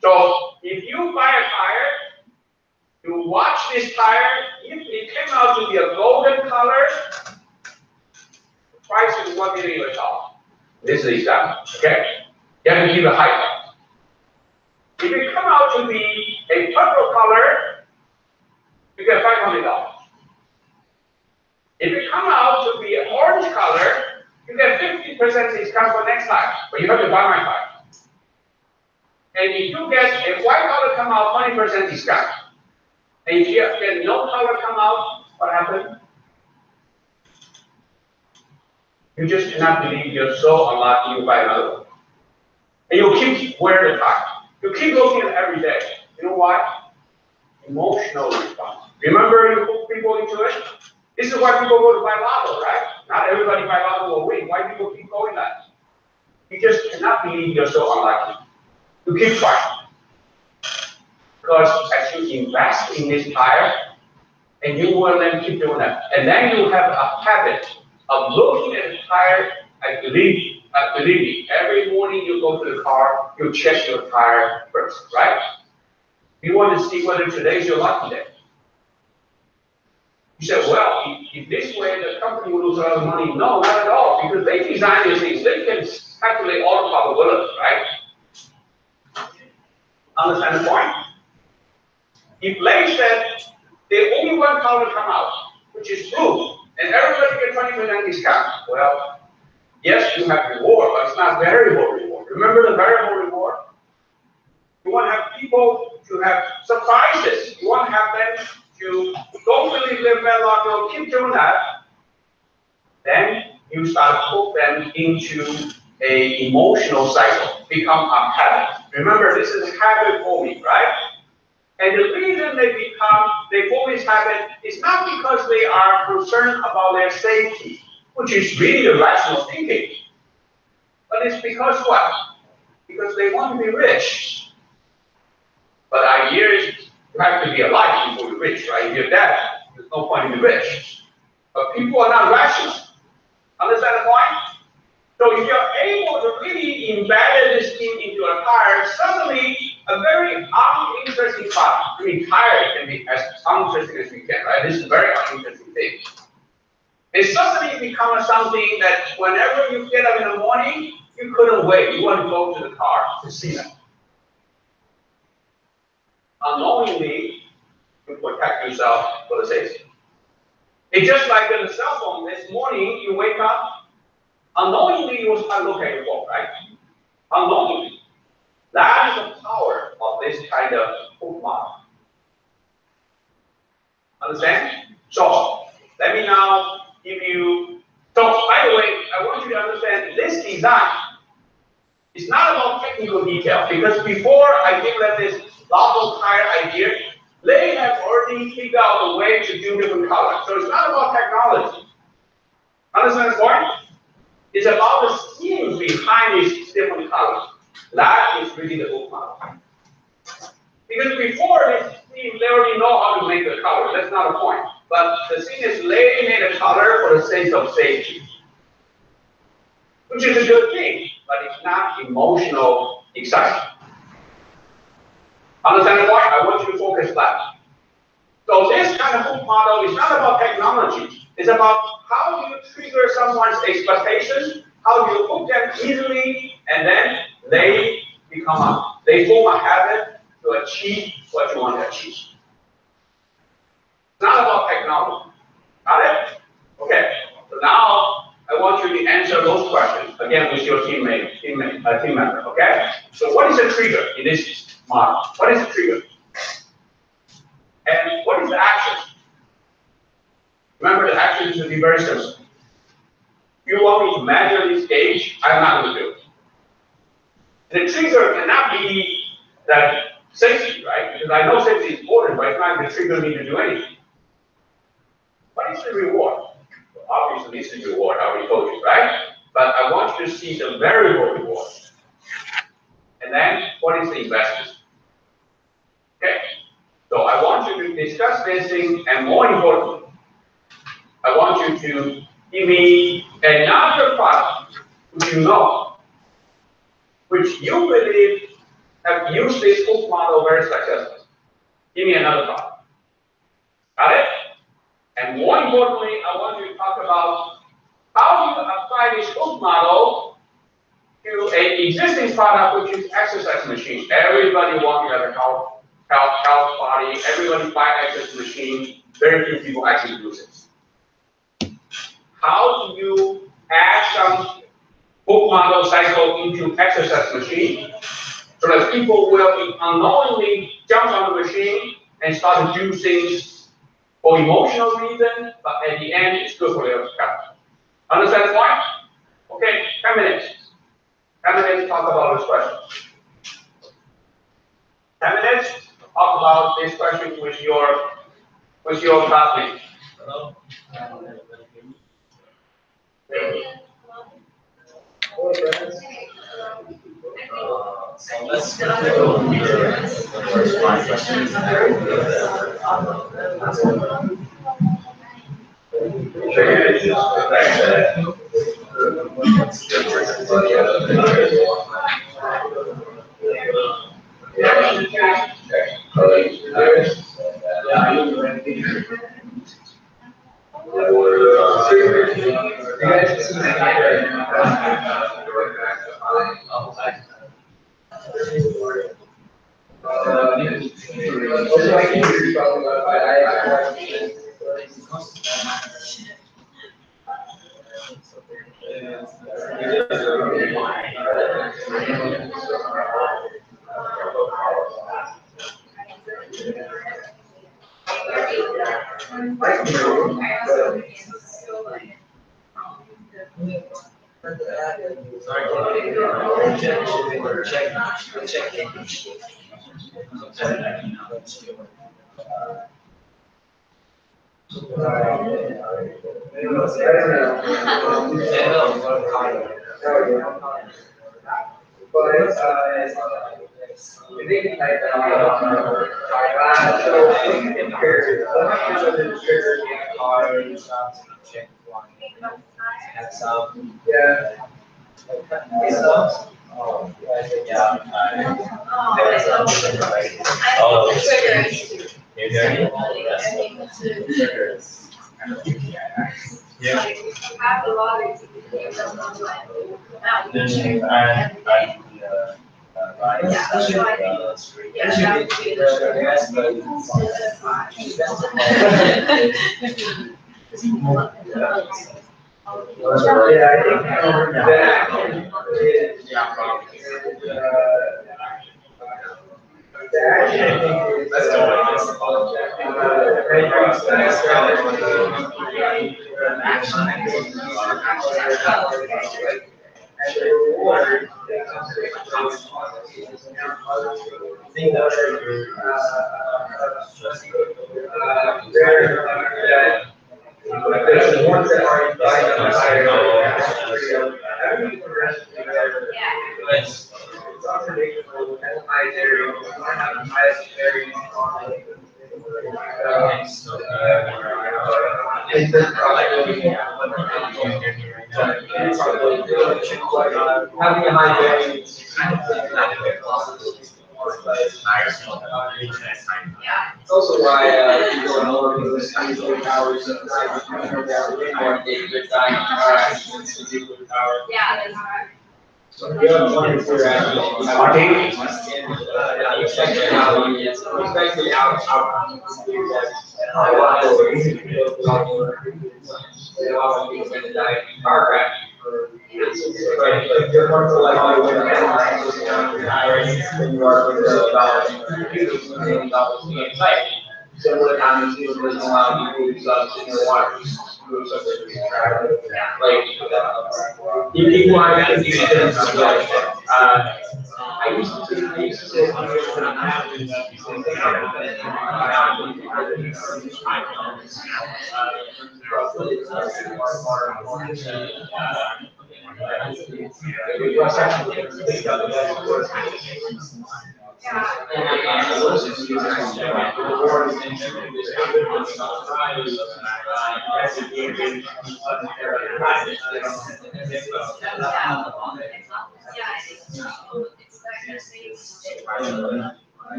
So if you buy a tire, you watch this tire, if it came out to be a golden color, This is the example, okay? You have to give a high price. If it come out to be a purple color, you get $500. If it come out to be an orange color, you get 50% discount for next time, but you have to buy my car. And if you get a white color come out, 20% discount. And if you get no color come out, what happened? You just cannot believe you're so unlucky you buy another one. And you keep wearing the tie. You keep looking at it every day. You know why? Emotional response. Remember you put people into it? This is why people go to buy lotto, right? Not everybody buy lotto will win. Why people keep going that? You just cannot believe you're so unlucky. You keep trying. Because as you invest in this tire, and you will then keep doing that. And then you have a habit of looking at the tire. I believe me, every morning you go to the car, you check your tire first, right? You want to see whether today's your lucky day. You said, well, if this way the company will lose a lot of money. No, not at all, because they design these things. They can calculate all the probabilities, right? Understand the point? If Lane said the only one color come out, which is blue, and everybody get 20% discount, well, yes, you have reward, but it's not variable reward. Remember the variable reward? You want to have people to have surprises. You want to have them to don't believe their bad luck, they'll keep doing that. Then you start to put them into an emotional cycle, become a habit. Remember, this is habit forming, right? And the reason they form this habit is not because they are concerned about their safety, which is really the rational thinking. But it's because what? Because they want to be rich. But the idea is you have to be alive before you're rich, right? If you're dead, there's no point in being rich. But people are not rational. Understand the point? So if you're able to really embed this thing into a tire, suddenly a very uninteresting product. I mean, tire can be as uninteresting as we can, right? This is a very uninteresting thing. It suddenly becomes something that whenever you get up in the morning, you couldn't wait. You want to go to the car to see them. Unknowingly, you protect yourself for the safety. It's just like in the cell phone. This morning, you wake up, unknowingly you will start looking at your phone, right? Unknowingly. That is the power of this kind of hook model. Understand? So, let me now give you, so by the way, I want you to understand this design is not about technical detail, because before I give them this lotto tire idea, they have already figured out a way to do different colors. So it's not about technology. Understand the point? It's about the scheme behind these different colors. That is really the hook model. Because before this scheme, they already know how to make the color. That's not a point. But the thing is, they made a color for the sake of safety, which is a good thing, but it's not emotional excitement. Understand the point? I want you to focus that. So this kind of hook model is not about technology. It's about how do you trigger someone's expectations, how do you hook them easily, and then they form a habit to achieve what you want to achieve. It's not about technology. Got it? Okay. So now I want you to answer those questions again with your team member. Okay. So what is the trigger in this model? What is the trigger? And what is the action? Remember, the action should be very simple. If you want me to measure this gauge, I'm not going to do it. The trigger cannot be that safety, right? Because I know safety is important, but it's not going to trigger me to do anything. What is the reward? Well, obviously, this is the reward, I already told you, right? But I want you to see the variable reward. And then, what is the investment? Okay? So I want you to discuss this thing, and more importantly, I want you to give me another product which you know, which you believe have used this hook model very successfully. Give me another product. Got it? And more importantly, I want you to talk about how you apply this hook model you an existing product, which is exercise machine. Everybody wants to have a health body. Everybody buy exercise machine. Very few people actually use it. How do you add some book model cycle into exercise machine so that people will unknowingly jump on the machine and start to do things for emotional reason, but at the end it's good for their health. Understand the point? Okay, 10 minutes. 10 minutes to talk about this question. 10 minutes talk about this question with your classmates. Hello? So let's go over the first 5 questions. It's also why people are more of those kinds of powers of So you have one for especially out similar times you would allow people to use in the water. People are going to use this I used to say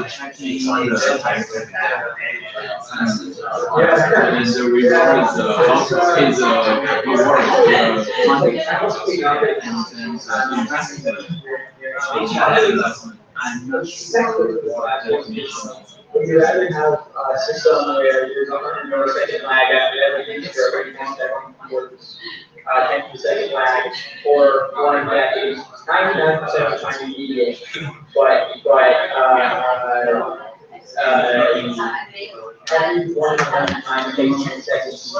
checking the time. And so we work the work and I'm not sure what definition. Would you rather have a system where there's 100 millisecond lag after everything, for every 10 second works, 10-second lag, or one that is 99% of the time immediate, but every 100 times takes 10 seconds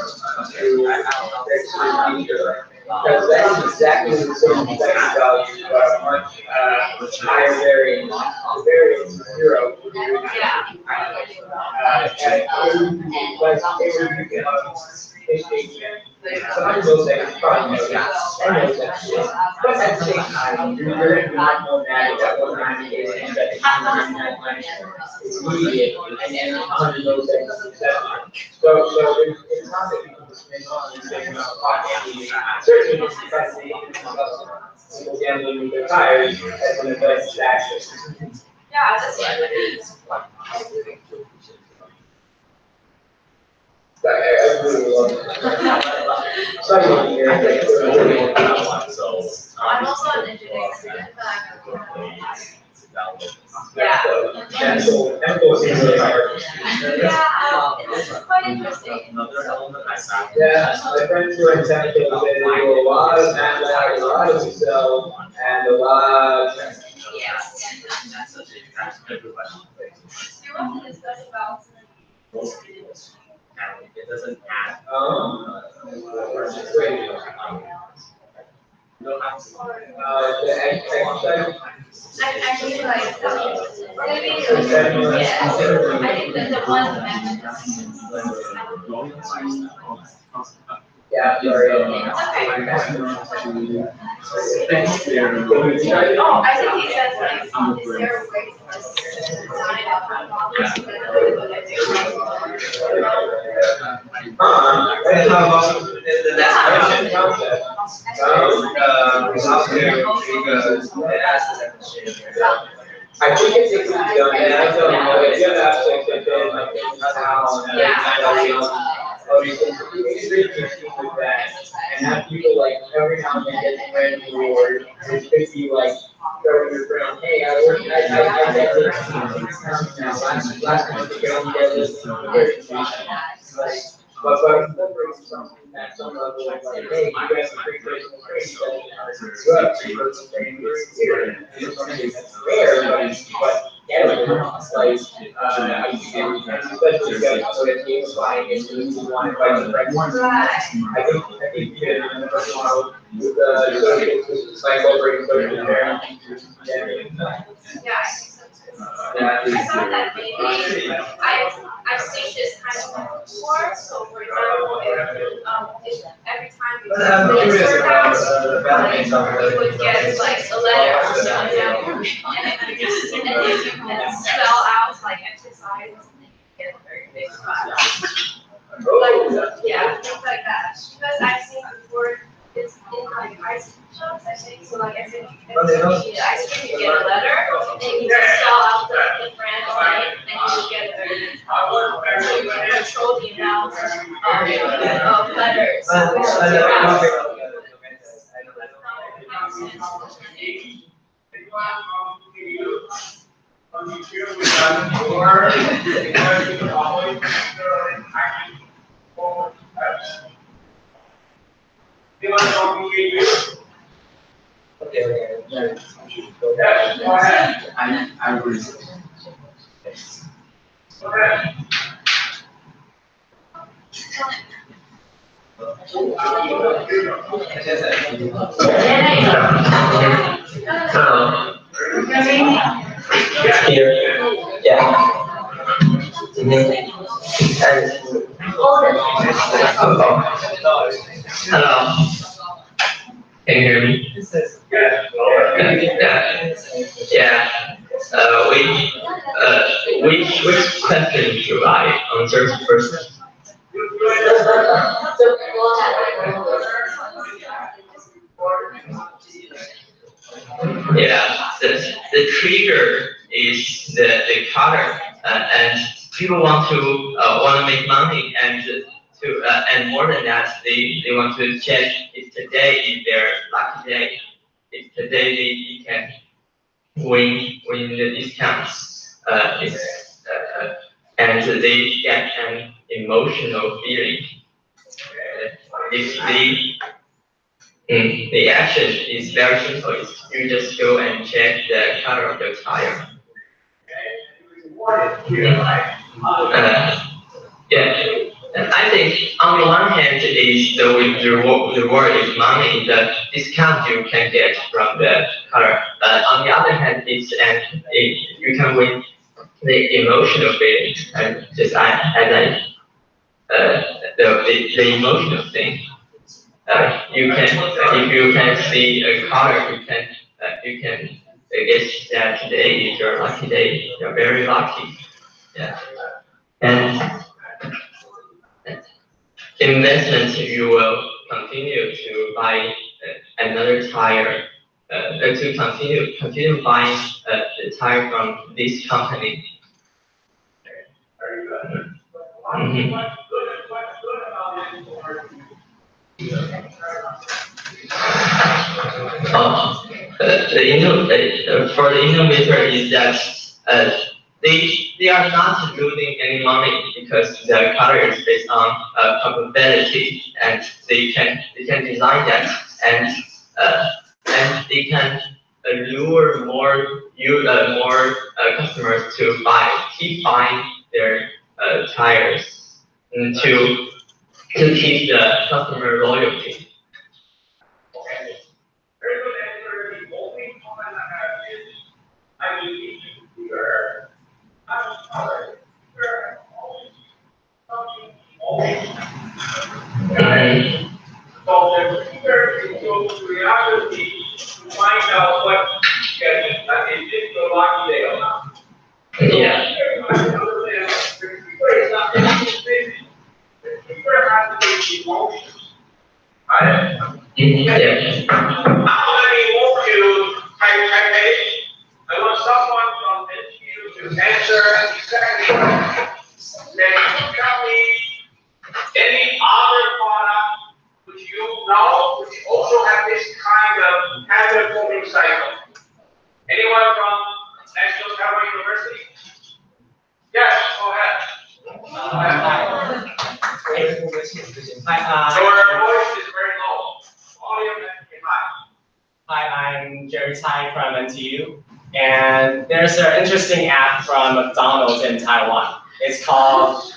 to register the feature? Because that is exactly the same second value, but much higher variance. The variance is 0. Sometimes those things probably know that. And those things. But at the same time, you're going to not know that that 190 days and that it's immediate, and then 100 those things. So it's not that you can dismiss the same amount of pocket. Certainly, it's because people gambling with their tires as an event action. Yeah, that's what it is. I really love it. So I'm also an engineering student, but I'm yeah. It's quite interesting. Yeah, my friends who are in technical, they do a lot of MATLAB, a lot of Excel, and a lot of Yes. Do you want to discuss about It doesn't add. Wait. You don't have to. The exercise. Actually, like, maybe, yeah, I think that the one amendment. Yeah, sorry. Oh, I think he said, like, is there a way to just design a problems together? How about the next question? I think it's easy done, and I don't know if you have aspects of it, like it's really interesting with that, and have people like every now and then get a brand new award, which could be like throwing your friend, hey, I get this, last month you only get this, but incorporating something at some level, like, hey, you guys are free personal training session, you have free personal training here, it's something that's rare, but yeah, like, especially you guys put it gamifying it, and you want to invite the friends. I think you can, with the incorporating social sharing. Yeah, I think so too. I thought that maybe, I've seen this kind of before, so for example, if every time you do this workout, you would get like a letter or something, and you can spell out like exercise and you get a very big class. Like, yeah, things like that. Because I've seen before, it's in like ice cream shops, I think. So like I think if you eat ice cream, you get a letter, and you just spell out the brand name, and you get a very big class. So you can control the amount of letters. I agree. Here, yeah. Hello. Can you hear me? Yeah. Which question should I answer first? Yeah, the trigger is the color, and people want to make money, and and more than that, they want to check if today is their lucky day, if today they can win the discounts, and they get an emotional feeling. If the action is very simple. You just go and check the color of your tire. Yeah, and I think on the one hand is the reward is money, the discount you can get from the color. But on the other hand, you can win the emotional feeling, and just the emotional thing. You can, if you can see a color, you can guess that today is your lucky day. You're very lucky. Yeah. And investment, you will continue to buy another tire, to continue buying the tire from this company. For the innovator is that they are not losing any money because the color is based on probability, and they can design that, and they can lure more customers to keep buying their tires, and to keep the customer loyalty. Very good answer. The only comment I have is, I believe here, so the reader is going to reality to find out what is this your lucky day or not. Yeah. The reader is not busy. The reader has to be emotions. Right? Yeah. How many want to type A? I want someone from NTU to answer exactly. Can you tell me any other product which you know which also have this kind of habit forming cycle? Anyone from National Taiwan University? Yes, go ahead. Your voice is very low. Volume is high. Hi, I'm Jerry Tai from NTU, and there's an interesting app from McDonald's in Taiwan. It's called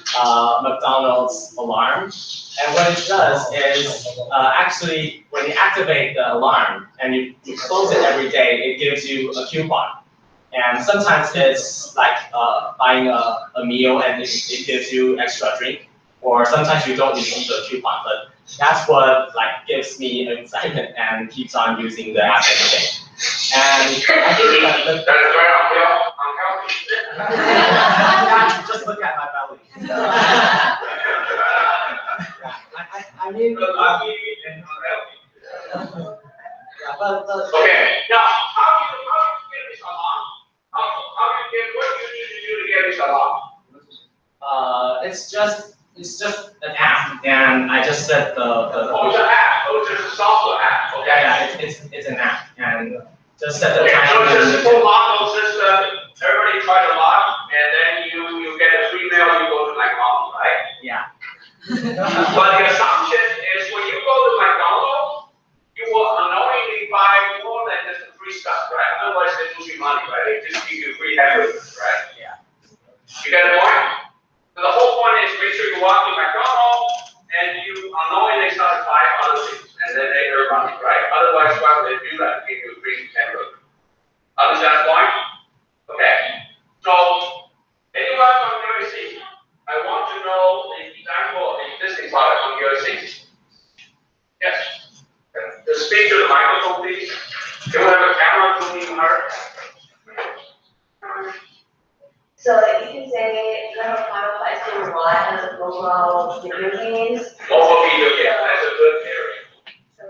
McDonald's Alarm, and what it does is actually when you activate the alarm and you close it every day, it gives you a coupon. And sometimes it's like buying a meal and it gives you extra drink, or sometimes you don't receive the coupon, but that's what gives me excitement and keeps on using the app every day. And I think that is very unhealthy. just look at my belly. I mean, okay. Now, how do you get this alarm? What do you need to do to get this alarm? It's just an app, and I just set the. Oh, it's an app. Oh, it's just a software app. Okay. Yeah, it's an app, and just set the time. So it's just a full lock system. Everybody try to lock, and then you get a free mail. You go to McDonald's, right? Yeah. But the assumption is when you go to McDonald's, you will unknowingly buy more than just the free stuff, right? Otherwise, they lose you money, right? They just give you free hamburgers, right? Yeah. You get the point? So the whole point is make sure you walk to McDonald's and you unknowingly start to buy other things, and then they earn money, right? Otherwise, why would they do that? Give you a free hamburger. Understand the point? Okay. So anyone from USC, I want to know the example of the existing product from USC. Yes. Just speak to the microphone, please. Can we have a camera zooming her? So you can say you have a product that is doing what as a mobile video games. Mobile video game, that's a good area. So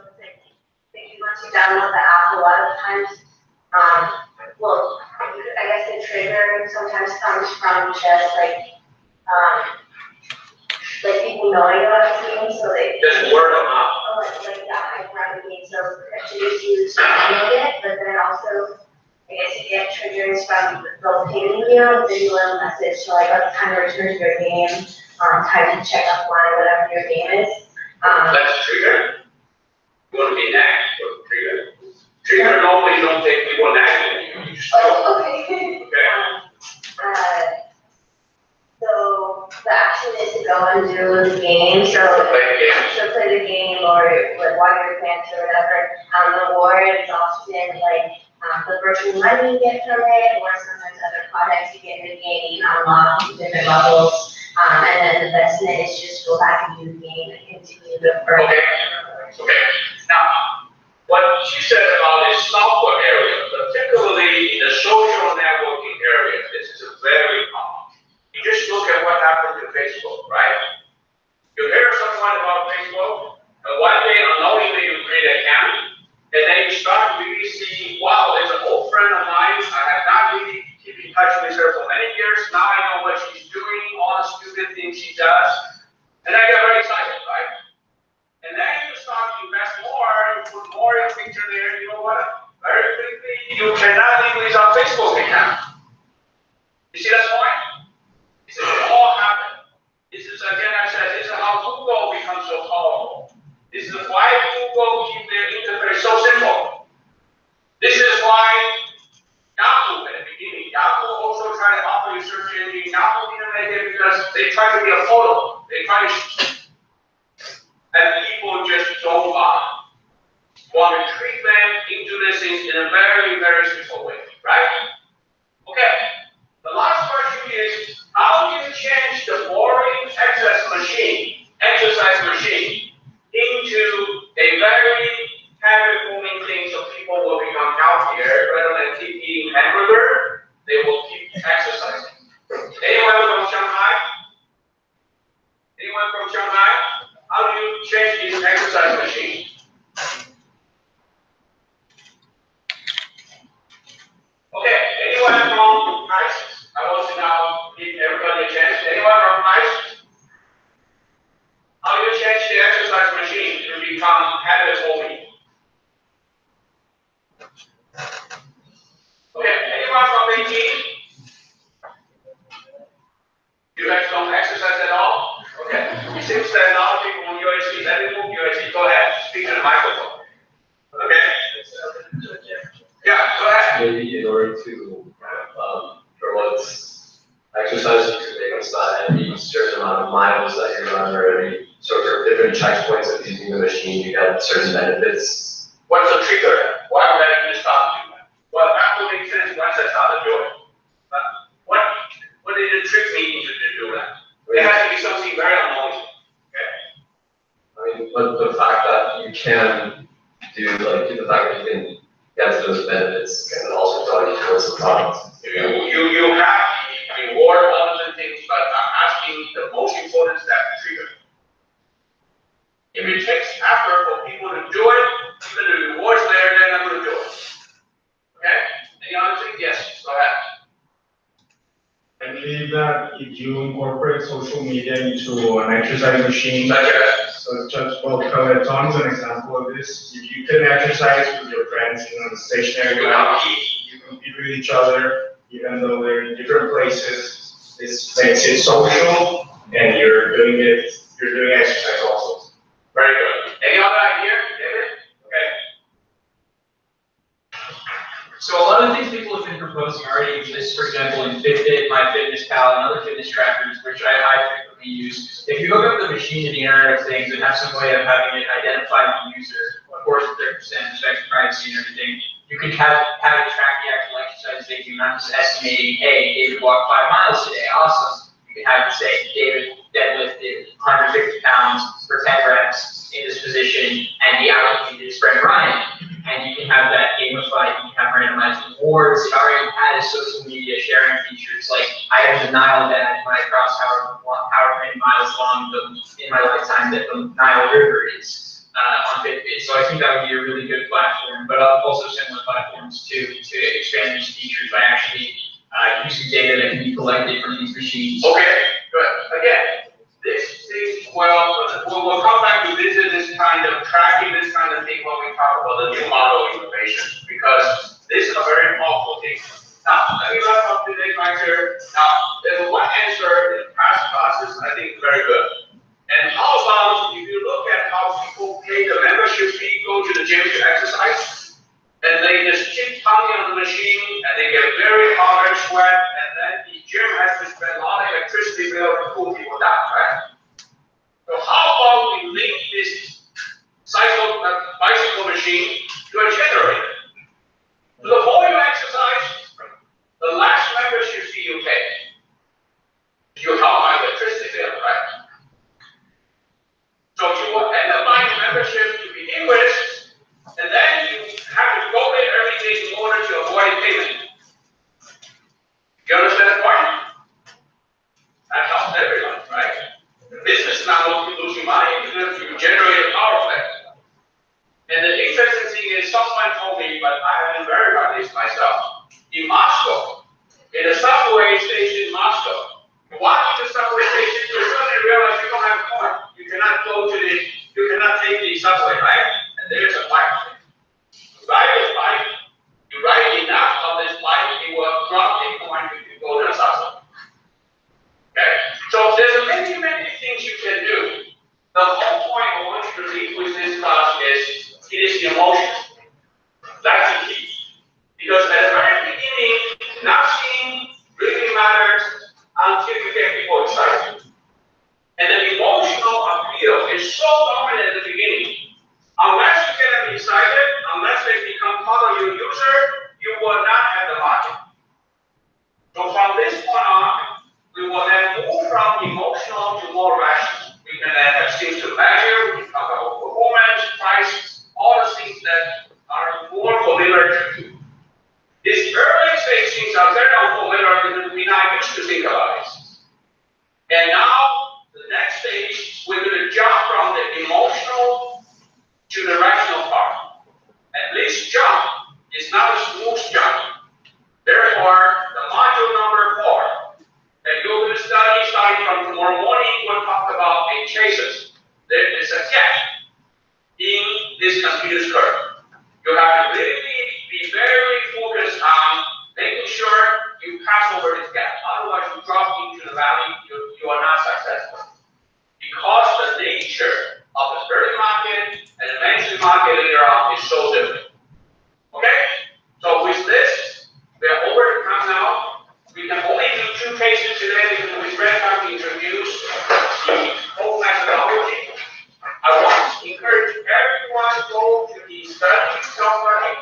if you want to download the app, a lot of times, well, I guess guess the trigger sometimes comes from just like people knowing about the game, so they Just word of mouth. like that, like around the game, so introduce you to download it, but then also, I guess you get triggers from both paying video and video message, so like time to return to your game, time to check offline, whatever your game is. That's trigger. You want to be nagged for trigger. Trigger normally don't take people nagging. You just Okay. Okay. So the action is to go and do the game, so play the game or like water your plants or whatever. The reward is often like the virtual money you get from it, or sometimes other products you get in the game, you can unlock different levels. And then the investment is just go back and do the game and continue to earn. Okay. Now, what she said about the software area, particularly in the social networking area, this is a very common. You just look at what happened to Facebook, right? You hear someone about Facebook, and one day unknowingly you create an account, and then you start really seeing, wow, there's an old friend of mine, I have not really kept in touch with her for many years, now I know what she's doing, all the stupid things she does, and I get very excited, right? And then you start to invest more, you put more in the picture there, you know what? Very quickly, you cannot live without Facebook account. You see that point? This is all happened. This is, again, I said, this is how Google becomes so powerful. This is why Google keep their interface so simple. This is why Yahoo at the beginning, Yahoo also tried to offer you search engine. Yahoo didn't make it because they try to be a photo. They try to, and people just don't want to treat them into this thing in a very, very simple way, right? Okay. The last question is, how do you change the boring exercise machine, into a very habit-forming thing so people will become healthier rather than keep eating hamburger, they will keep exercising. Anyone from Shanghai? Anyone from Shanghai? How do you change this exercise machine? Okay, anyone from ICE? I want to now give everybody a chance. Anyone from ICE? How do you change the exercise machine to become habit-forming? Okay, anyone from 18? You guys don't exercise at all? Okay, it seems that a lot of people on USC, let me move USC, go ahead, speak to the microphone. Okay? Yeah, go ahead. Maybe in order to promote exercise, you could make us not every certain amount of miles that you run or every sort of different checkpoints of using the machine, you get certain benefits. What's the trigger? Why am I letting you stop doing that? Well, that will make sense once I start to do it. But what did it trick me into do that? It has to be something very annoying. Okay? I mean, but the fact that you can do, like, the fact that you can get to those benefits can also draw you towards the product. You have the reward, other things, but I'm asking the most important step, trigger. If it takes effort for people to do it, even the rewards there, then I'm going to do it. Okay? Any other thing? Yes, go ahead. I believe that if you incorporate social media into an exercise machine, such as Peloton is an example of this. If you can exercise with your friends in a stationary ground, you compete with each other, even though they're in different places. This makes it social, and you're doing exercise also. Very good. Any other idea, David? Okay. So a lot of things people have been proposing already exist, for example, in Fitbit, MyFitnessPal, and other fitness trackers, which I frequently use. If you hook up the machine to the Internet of Things and have some way of having it identify the user, of course, 30% respect to privacy and everything, you can have it track the actual exercise they do, not just estimating, hey, David walked 5 miles today, awesome. You can have it say, David deadlifted 150 pounds for 10 reps in this position, and the hour he did sprint running. And you can have that gamified, you can have randomized rewards. It already has social media sharing features, like I have the Nile dam when I cross however many miles long in my lifetime that the Nile River is on Fitbit. So I think that would be a really good platform, but also similar platforms to expand these features by actually using data that can be collected from these machines. Okay, good. Again, this is, we'll come back to visit this kind of tracking, this kind of thing when we talk about the new model innovation, because this is a very powerful thing. Now, let me wrap up today's lecture. Now, there's one answer in past classes I think is very good. And how about if you look at how people pay the membership fee, go to the gym to exercise, and they just keep pounding on the machine, and they get very hot and sweat, and then the gym has to spend a lot of electricity bill to cool people down, right? So how about we link this bicycle machine to a generator? So the more you exercise, the less membership fee you pay. You help my electricity bill, right? So you will end up buying a membership to begin with, and then you have to go there every day in order to avoid payment. You understand the point? That helps everyone, right? The business now losing money because you generate a power plant. And the interesting thing is, someone told me, but I haven't verified this myself. In Moscow, in a subway station in Moscow, you walk into the subway station, you suddenly realize you don't have a coin. You cannot you cannot take the subway, right? And there's a bike. You ride this bike, you ride enough of this bike, it will drop a coin if you go to the subway. Okay? So there's many things you can do. The whole point I want you to leave with this class is, it is emotion. That's the key. Because at the very beginning, nothing really matters until you get people excited. And the emotional appeal is so dominant at the beginning. Unless you get them excited, unless they become part of your user, you will not have the market. So from this point on, we will then move from emotional to more rational. We can then have things to measure, we can talk about performance, price, all the things that are more familiar to you. These early stage things are very unfamiliar because we're not used to think about it. And now, the next stage, we're going to jump from the emotional to the rational part. And this jump is not a smooth jump. Therefore, the module number 4 that you're going to study starting from tomorrow morning, we'll talk about a chases. There is a gap in this continuous curve. You have to really be very focused on making sure you pass over this gap. Otherwise, you drop into the valley, you are not successful. Because the nature of the early market and the mainstream market later on is so different. Okay? So with this, we are over the time now. We can only do 2 cases today because we spent time to introduce the whole methodology. I want to encourage everyone to go to the study somebody,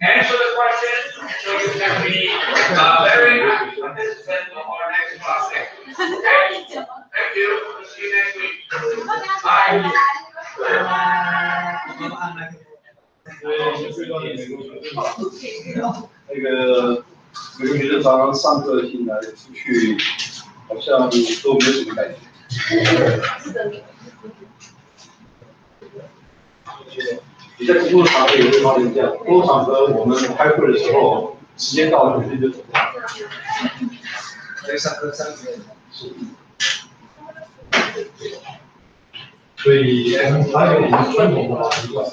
answer the question, so you can be very active participant of our next class. Okay? Thank you. We'll see you next week. Bye. 那个每个学生常常上课进来出去，好像都没有什么感觉。你在工作场合也会发生这样，工作场合我们开会的时候，时间到了，有些就走了。在上课3个人是。所以还有我们传统的好习惯。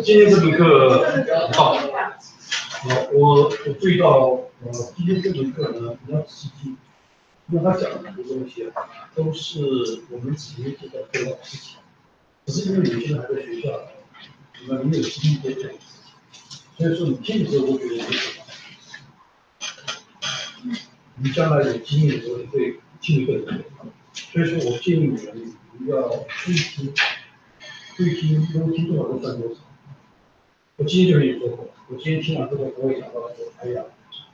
今天这门课很棒。我注意到，今天这门课呢比较仔细，因为他讲的很多东西都是我们企业界在做到的事情，只是因为有些人还在学校，你们没有经历过这样的事情，所以说你听的时候会觉得很好。你将来有经验的时候，你会听得更多。所以说我建议你们要注意听，注意听，因为听多少都算多少。我今天就跟你说过，我今天听完之后我会想到说，哎呀，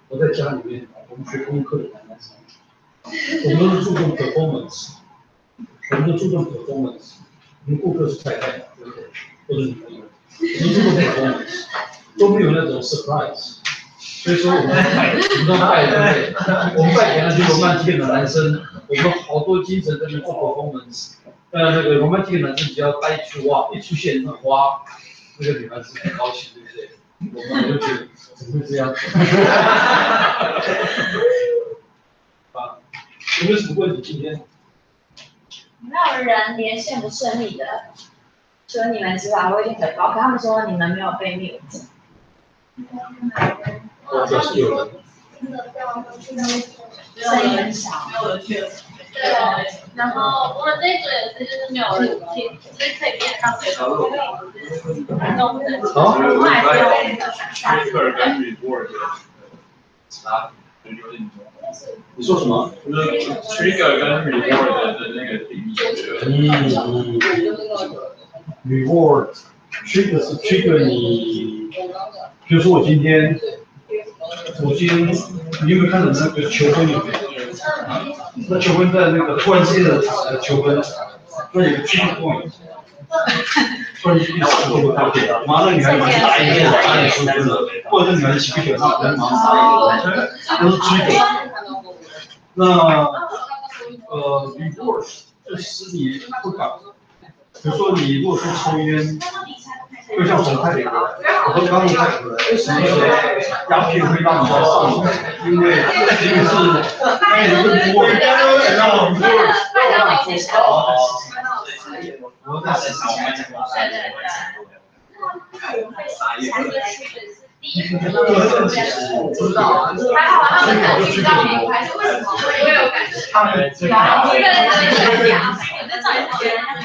我在家里面我们学功课的难难什么，我们都是注重 performance， 我们都注重 performance， 我们顾客是太太，对不对？或者女朋友，我们注重 performance， 都没有那种 surprise。所以说我们带，我们带对不对？我们带给那些romantic的男生，我们好多精神在那做 performance。那个romantic的男生只要带一束花，一出现那花，那个女孩子很高兴，对不对？我就觉得怎么会这样？啊，有没有什么问题？今天？有没有人连线不顺利的？除了你们之外，我已经回报，可他们说你们没有被 mute。我表示有人。声音很小。对啊，然后我们这一组也是，就是没有人听，就是可以边上学的。好，Trigger 跟 reward 差别有点多。你说什么？就是 trigger 跟 reward 的那个定义。reward trigger 是 trigger 你，比如说我今天你有没有看到那个求婚有没有？那求婚在那个突然之间的求婚，那有个 trigger point， 突然之间求婚他给了，马上女孩马上打一遍，打你求婚了，或者是女孩起不起来，那人马上打一遍，那是 trigger。那reward 是使你不敢，比如说你如果说抽烟。就像红太平，我说刚入太平了，为什么鸦片会让你来上瘾？因为这个是，哎，这个不会，让我们就让你做好。我在市场买什么？我不知道，还好他们可能知道你还是为什么会有感觉？他们一个人他们讲，我在找一个人，他们